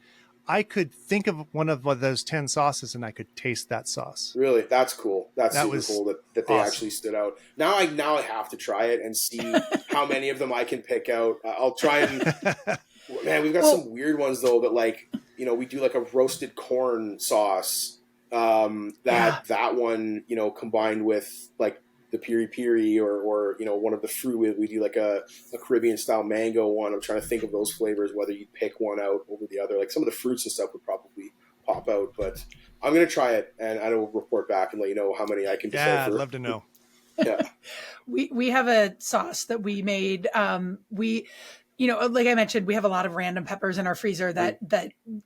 I could think of one of those 10 sauces and I could taste that sauce. Really? That's cool. That super cool that they awesome. Actually stood out. Now I have to try it and see how many of them I can pick out. I'll try and man, we've got some weird ones though, that like, we do like a roasted corn sauce that one, combined with like the piri piri or one of the fruit, we do like a Caribbean style mango one. I'm trying to think of those flavors, whether you pick one out over the other. Like some of the fruits and stuff would probably pop out, but I'm going to try it and I will report back and let you know how many I can decipher. Yeah, I'd love to know. Yeah. We have a sauce that we made. Like I mentioned, we have a lot of random peppers in our freezer that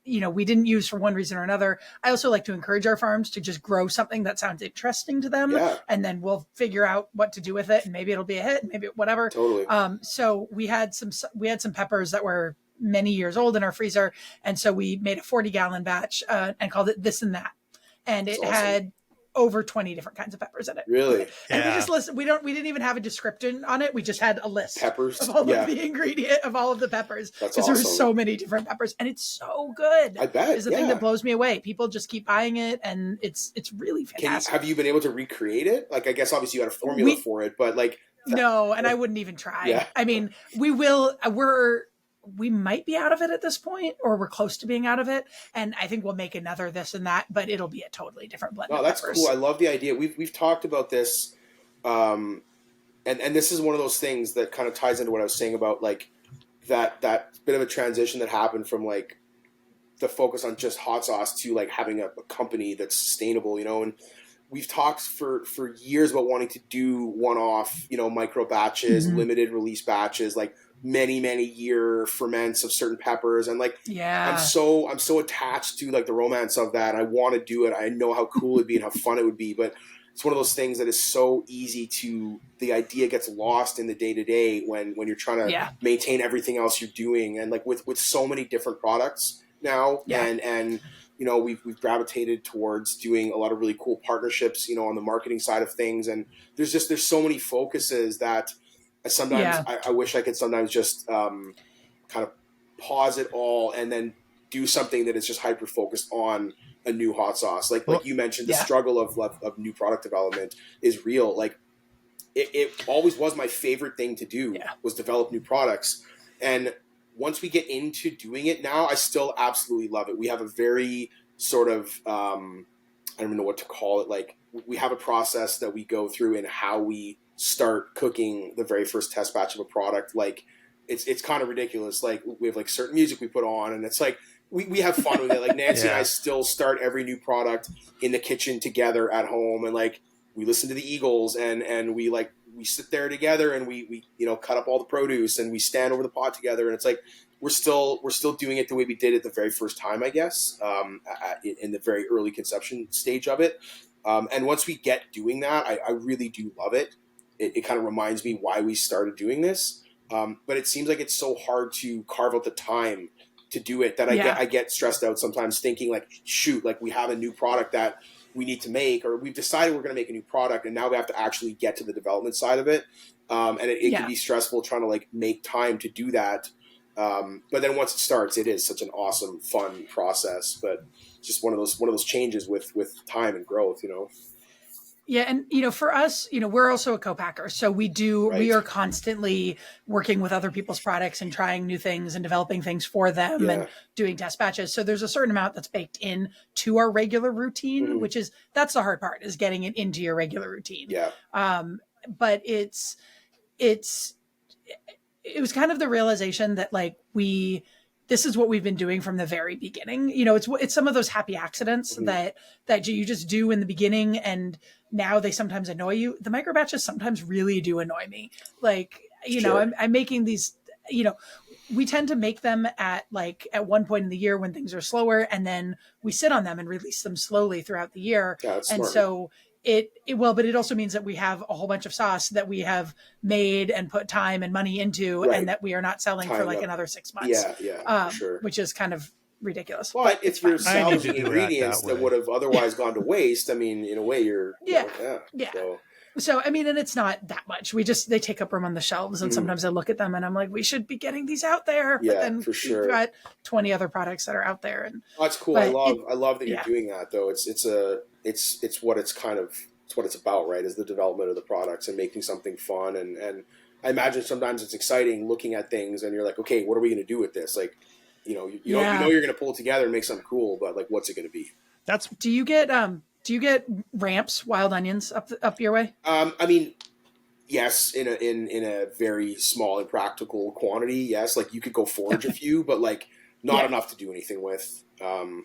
we didn't use for one reason or another. I also like to encourage our farms to just grow something that sounds interesting to them, and then we'll figure out what to do with it, and maybe it'll be a hit, maybe whatever. Totally. So we had some peppers that were many years old in our freezer, and so we made a 40-gallon batch and called it This and That, and it had over 20 different kinds of peppers in it. Really? And we just listed, we didn't even have a description on it. We just had a list peppers of all of the ingredient of all of the peppers. That's because there were so many different peppers, and it's so good. I bet. Is the thing that blows me away. People just keep buying it, and it's really fantastic. Have you been able to recreate it? Like, I guess obviously you had a formula for it, but like no, and I wouldn't even try. I mean, we will. we might be out of it at this point, or we're close to being out of it. And I think we'll make another this and that, but it'll be a totally different blend. Oh, that's cool. I love the idea. We've talked about this. And this is one of those things that kind of ties into what I was saying about like that bit of a transition that happened from like the focus on just hot sauce to like having a company that's sustainable, you know, and we've talked for years about wanting to do one-off, you know, micro batches, limited release batches, like many year ferments of certain peppers. And like, I'm so attached to like the romance of that. I want to do it. I know how cool it'd be and how fun it would be, but it's one of those things that is so easy to, the idea gets lost in the day to day when you're trying to maintain everything else you're doing. And like with so many different products now and, you know, we've gravitated towards doing a lot of really cool partnerships, you know, on the marketing side of things. And there's so many focuses that sometimes I wish I could sometimes just kind of pause it all and then do something that is just hyper focused on a new hot sauce. Like you mentioned, the struggle of new product development is real. Like it always was my favorite thing to do was develop new products. And once we get into doing it now, I still absolutely love it. We have a very sort of, I don't even know what to call it. Like we have a process that we go through in how we start cooking the very first test batch of a product. Like it's kind of ridiculous. Like we have like certain music we put on and it's like, we have fun with it. Like Nancy and I still start every new product in the kitchen together at home. And like, we listen to the Eagles and we sit there together and we you know, cut up all the produce and we stand over the pot together. And it's like, we're still doing it the way we did it the very first time, I guess, in the very early conception stage of it. And once we get doing that, I really do love it. It kind of reminds me why we started doing this. But it seems like it's so hard to carve out the time to do it that I get stressed out sometimes thinking like, shoot, like we have a new product that we need to make, or we've decided we're going to make a new product and now we have to actually get to the development side of it. And it can be stressful trying to like make time to do that. But then once it starts, it is such an awesome, fun process, but just one of those changes with time and growth, you know? Yeah. And, you know, for us, you know, we're also a co-packer. So we are constantly working with other people's products and trying new things and developing things for them and doing test batches. So there's a certain amount that's baked in to our regular routine, which is, that's the hard part, is getting it into your regular routine. Yeah. But it was kind of the realization that like this is what we've been doing from the very beginning. You know, it's some of those happy accidents that you just do in the beginning and now they sometimes annoy you. The micro batches sometimes really do annoy me. Like, you know, I'm making these, you know, we tend to make them at one point in the year when things are slower and then we sit on them and release them slowly throughout the year. Yeah, that's smart. So but it also means that we have a whole bunch of sauce that we have made and put time and money into and that we are not selling for like another 6 months. Yeah, sure. Which is kind of ridiculous. But if you're salvaging ingredients that would have otherwise gone to waste, I mean, in a way you're... So, I mean, and it's not that much. They take up room on the shelves and sometimes I look at them and I'm like, we should be getting these out there. But then for sure. We've got 20 other products that are out there. And that's cool. I love that you're doing that though. It's what it's about, right? Is the development of the products and making something fun. And I imagine sometimes it's exciting looking at things and you're like, okay, what are we going to do with this? Like, you know you're going to pull it together and make something cool, but like, what's it going to be? Do you get ramps, wild onions up your way? I mean, yes, in a very small and practical quantity. Yes. Like you could go forage a few, but like not enough to do anything with. And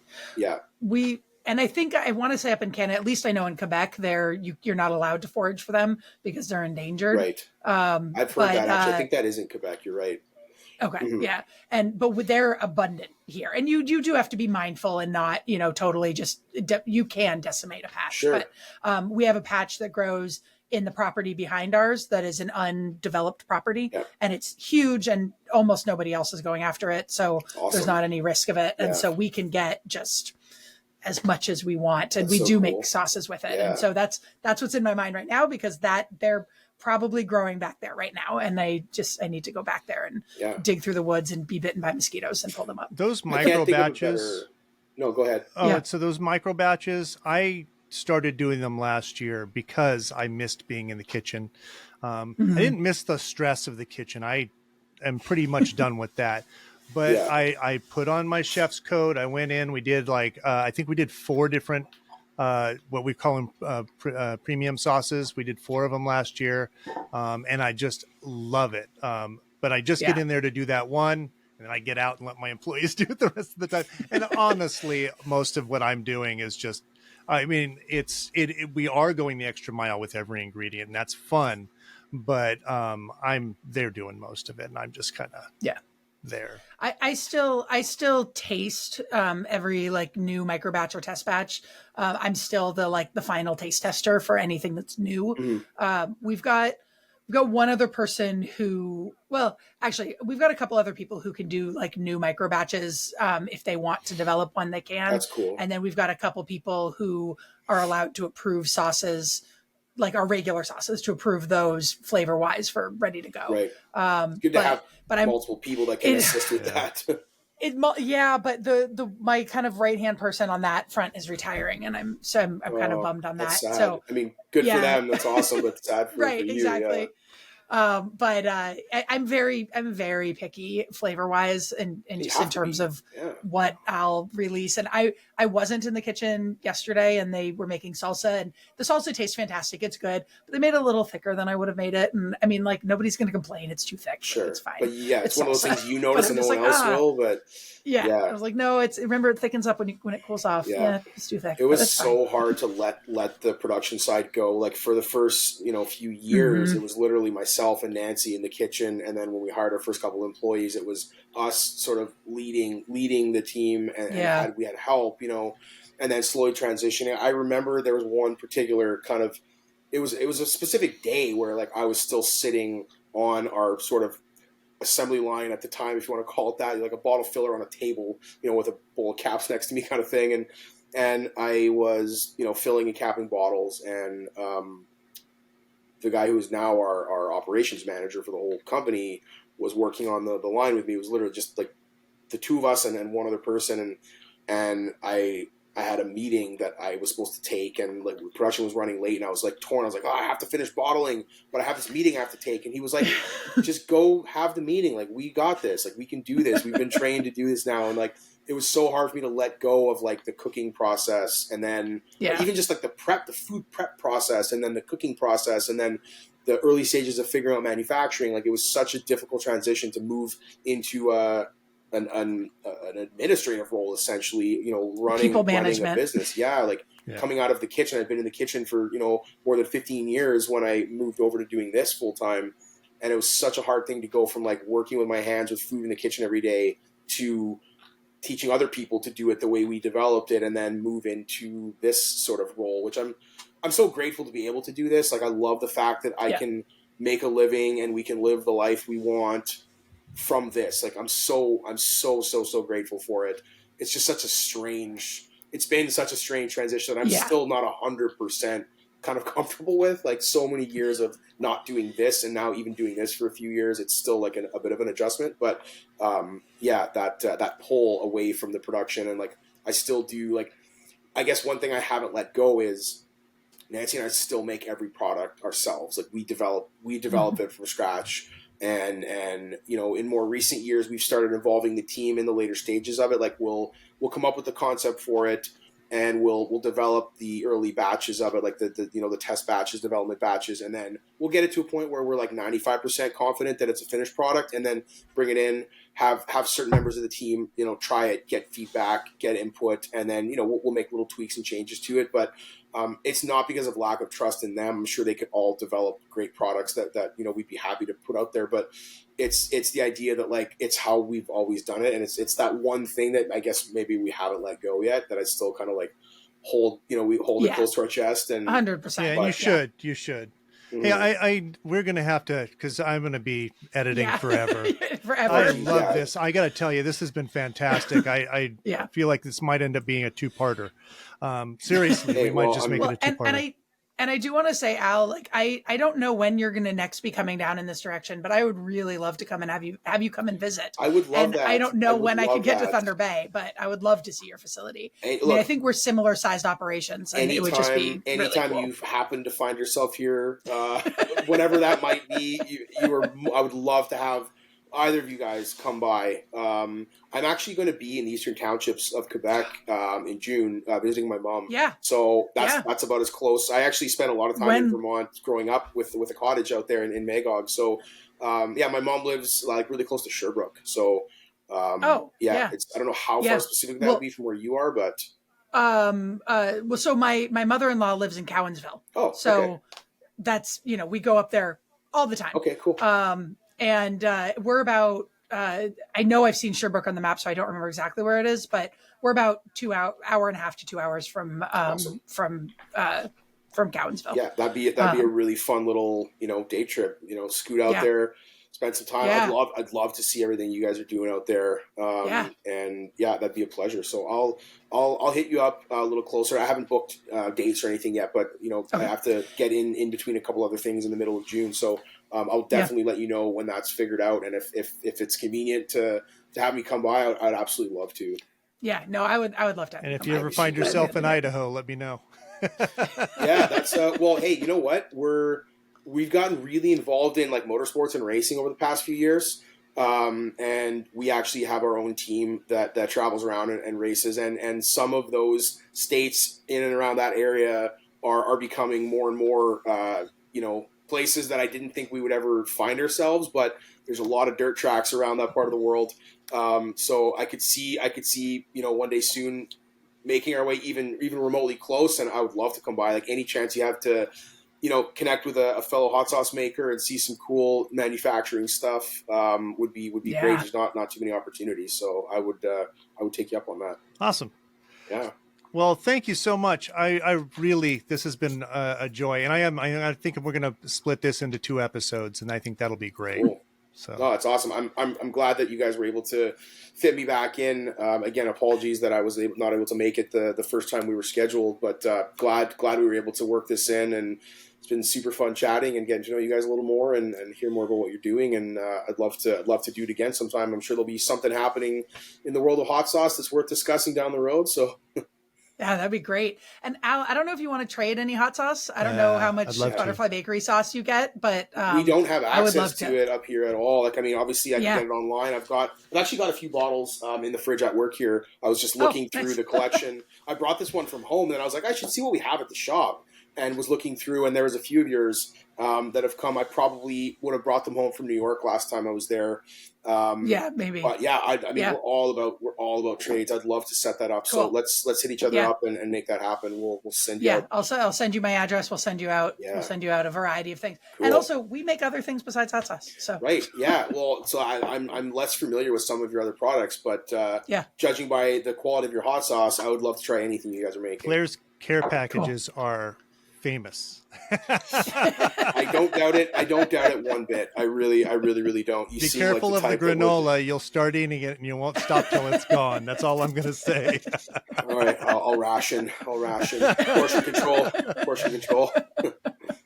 I think I want to say up in Canada, at least I know in Quebec, you're not allowed to forage for them because they're endangered. Right. I've heard that. Actually, I think that is in Quebec. You're right. Okay. Mm-hmm. Yeah. But they're abundant here, and you do have to be mindful and not, you know, totally just you can decimate a patch. Sure. But we have a patch that grows in the property behind ours that is an undeveloped property, and it's huge, and almost nobody else is going after it, so there's not any risk of it, and so we can get just as much as we want, and we do make sauces with it, and so that's what's in my mind right now because they're probably growing back there right now, and I need to go back there and dig through the woods and be bitten by mosquitoes and pull them up. Those micro batches. No, go ahead. So those micro batches, I started doing them last year because I missed being in the kitchen. I didn't miss the stress of the kitchen. I am pretty much done with that. but Yeah. I put on my chef's coat. I went in, we did like, I think we did 4 different, what we call them premium sauces. We did 4 of them last year. And I just love it. But I just get in there to do that one, and then I get out and let my employees do it the rest of the time. And honestly, most of what I'm doing is just, I mean, we are going the extra mile with every ingredient, and that's fun. But they're doing most of it, and I'm just kind of there. I still taste every like new micro batch or test batch. I'm still the final taste tester for anything that's new. We've got one other person who, well, actually, we've got a couple other people who can do like new micro batches. If they want to develop one, they can. That's cool. And then we've got a couple people who are allowed to approve sauces, like our regular sauces, to approve those flavor wise for ready to go. Right. It's good to have multiple people that can assist with that. But my kind of right hand person on that front is retiring, and I'm kind of bummed on that. Sad. So I mean, good for them. That's awesome, but sad for you. Exactly. Yeah. But I'm very picky flavor wise, and just in terms of what I'll release. And I wasn't in the kitchen yesterday, and they were making salsa, and the salsa tastes fantastic. It's good, but they made it a little thicker than I would have made it. And I mean, like, nobody's going to complain. It's too thick. Sure. It's fine. But yeah, it's one salsa. of those things you notice and no one else will. But I was like, no, remember, it thickens up when it cools off. Yeah, it's too thick. It was so hard to let the production side go. Like for the first few years, it was literally myself and Nancy in the kitchen, and then when we hired our first couple of employees, it was us sort of leading the team, and we had help, and then slowly transitioning. I remember there was one particular kind of, it was a specific day where like I was still sitting on our sort of assembly line at the time, if you want to call it that, like a bottle filler on a table, with a bowl of caps next to me kind of thing. And I was, filling and capping bottles, and the guy who is now our operations manager for the whole company was working on the line with me. It was literally just like the two of us and then one other person. And I had a meeting that I was supposed to take, and like production was running late, and I was like torn. I was like, I have to finish bottling, but I have this meeting I have to take. And he was like, just go have the meeting. Like, we got this. Like, we can do this. We've been trained to do this now. And like, it was so hard for me to let go of like the cooking process, and then even just like the food prep process, and then the cooking process, and then the early stages of figuring out manufacturing. Like, it was such a difficult transition to move into an administrative role, essentially, running a business. Coming out of the kitchen. I've been in the kitchen for, more than 15 years when I moved over to doing this full time. And it was such a hard thing to go from like working with my hands with food in the kitchen every day to teaching other people to do it the way we developed it, and then move into this sort of role, which I'm so grateful to be able to do this. Like, I love the fact that I can make a living and we can live the life we want from this. Like, I'm so grateful for it. It's just it's been such a strange transition that I'm still not 100% kind of comfortable with. Like, so many years of not doing this, and now even doing this for a few years, it's still like a bit of an adjustment. But that pull away from the production, and like I still do, like, I guess one thing I haven't let go is Nancy and I still make every product ourselves. Like, we develop it from scratch. And in more recent years, we've started involving the team in the later stages of it. Like, we'll come up with the concept for it, and we'll develop the early batches of it, like the test batches, development batches, and then we'll get it to a point where we're like 95% confident that it's a finished product, and then bring it in, have certain members of the team, try it, get feedback, get input, and then we'll make little tweaks and changes to it. But it's not because of lack of trust in them. I'm sure they could all develop great products that we'd be happy to put out there. But it's the idea that like it's how we've always done it, and it's that one thing that I guess maybe we haven't let go yet, that I still kind of like hold. We hold it close to our chest, and 100%. Yeah, and you should. Mm-hmm. Hey, we're gonna have to, because I'm gonna be editing forever. I love this. I got to tell you, this has been fantastic. I feel like this might end up being a two-parter. Seriously, we might just make it a two-parter. And I do want to say, Al, like, I don't know when you're going to next be coming down in this direction, but I would really love to come and have you come and visit. I would love that. I don't know when I could get to Thunder Bay, but I would love to see your facility. I think we're similar sized operations, and it would just be anytime really cool. You happen to find yourself here, whenever that might be, I would love to have either of you guys come by. I'm actually going to be in the eastern townships of Quebec in June, visiting my mom. Yeah. So that's about as close. I actually spent a lot of time in Vermont growing up with a cottage out there in Magog. So my mom lives like really close to Sherbrooke. So it's, I don't know how far specific that would be from where you are, but so my mother-in-law lives in Cowansville. Oh, so okay. That's, we go up there all the time. Okay, cool. And we're about, I know I've seen Sherbrooke on the map, so I don't remember exactly where it is, but we're about hour and a half to 2 hours from Cowansville. Yeah, that'd be a really fun little, day trip, scoot out there, spend some time. Yeah. I'd love to see everything you guys are doing out there. And that'd be a pleasure. So I'll hit you up a little closer. I haven't booked dates or anything yet, but I have to get in between a couple other things in the middle of June. So I'll definitely let you know when that's figured out. And if it's convenient to have me come by, I'd absolutely love to. Yeah, no, I would love to. And if you ever find yourself in Idaho, let me know. Yeah, that's well, hey, you know what? We've gotten really involved in like motorsports and racing over the past few years. And we actually have our own team that travels around and races, and some of those states in and around that area are becoming more and more, places that I didn't think we would ever find ourselves, but there's a lot of dirt tracks around that part of the world. So I could see, one day soon making our way even remotely close. And I would love to come by, like any chance you have to, connect with a fellow hot sauce maker and see some cool manufacturing stuff, would be great. There's not too many opportunities. So I would take you up on that. Awesome. Yeah. Well, thank you so much. I really, this has been a joy, and I think we're going to split this into 2 episodes, and I think that'll be great. Cool. So, no, it's awesome. I'm glad that you guys were able to fit me back in. Again, apologies that I was not able to make it the first time we were scheduled, but glad we were able to work this in, and it's been super fun chatting and getting to know you guys a little more and hear more about what you're doing. And I'd love to do it again sometime. I'm sure there'll be something happening in the world of hot sauce that's worth discussing down the road. So. Yeah, that'd be great. And Al, I don't know if you want to trade any hot sauce. I don't know how much Butterfly Bakery sauce you get, but we don't have access to it up here at all. Like, I mean, obviously I can get it online. I've actually got a few bottles in the fridge at work here. I was just looking through the collection. I brought this one from home, and I was like, I should see what we have at the shop, and was looking through, and there was a few of yours that have come. I probably would have brought them home from New York last time I was there. Maybe. But we're all about trades. I'd love to set that up. Cool. So let's hit each other up and make that happen. We'll send you. Yeah, I'll send you my address. We'll send you out. Yeah. We'll send you out a variety of things. Cool. And also, we make other things besides hot sauce. So right, yeah. Well, so I'm less familiar with some of your other products, but judging by the quality of your hot sauce, I would love to try anything you guys are making. Claire's care packages are famous. I don't doubt it one bit. I really don't. You be careful of the granola. You'll start eating it and you won't stop till it's gone. That's all I'm going to say. All right. I'll ration. Portion control.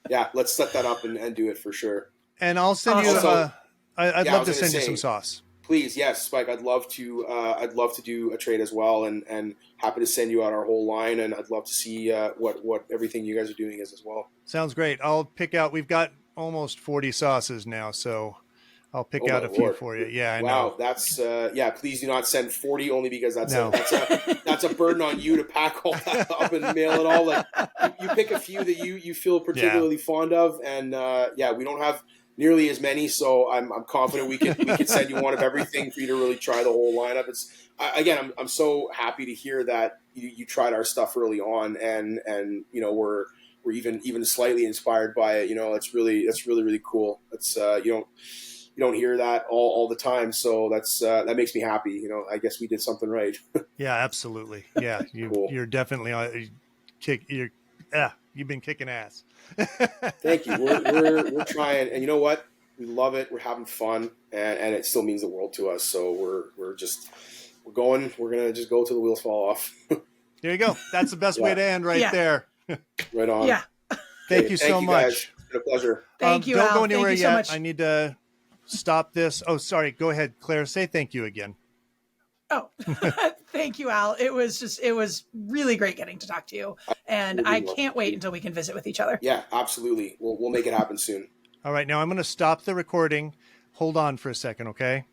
Yeah. Let's set that up and do it for sure. And I'll send you, I'd love to send you some sauce. Please, yes, Spike. I'd love to do a trade as well, and happy to send you out our whole line. And I'd love to see what everything you guys are doing is as well. Sounds great. I'll pick out. We've got almost 40 sauces now, so I'll pick out a few for you. Yeah, I know. Wow, that's Please do not send 40, only because that's a burden on you to pack all that up and mail it all. Like you pick a few that you feel particularly fond of, and we don't have nearly as many, so I'm confident we could send you one of everything for you to really try the whole lineup. It's I'm so happy to hear that you tried our stuff early on, and we're even slightly inspired by it. That's really cool. It's you don't hear that all the time, so that makes me happy. I guess we did something right. Yeah, absolutely. Yeah, you're definitely you've been kicking ass. Thank you. We're trying, and you know what? We love it. We're having fun, and it still means the world to us. So we're going. We're gonna just go till the wheels fall off. There you go. That's the best way to end there. Right on. Yeah. Thank you so much. Guys. It's been a pleasure. Thank you. Don't Al. go anywhere thank you yet. So much. I need to stop this. Oh, sorry. Go ahead, Claire. Say thank you again. Oh, thank you, Al. It was really great getting to talk to you, and I can't wait until we can visit with each other. Yeah, absolutely. We'll make it happen soon. All right, now I'm going to stop the recording. hold on for a second, okay?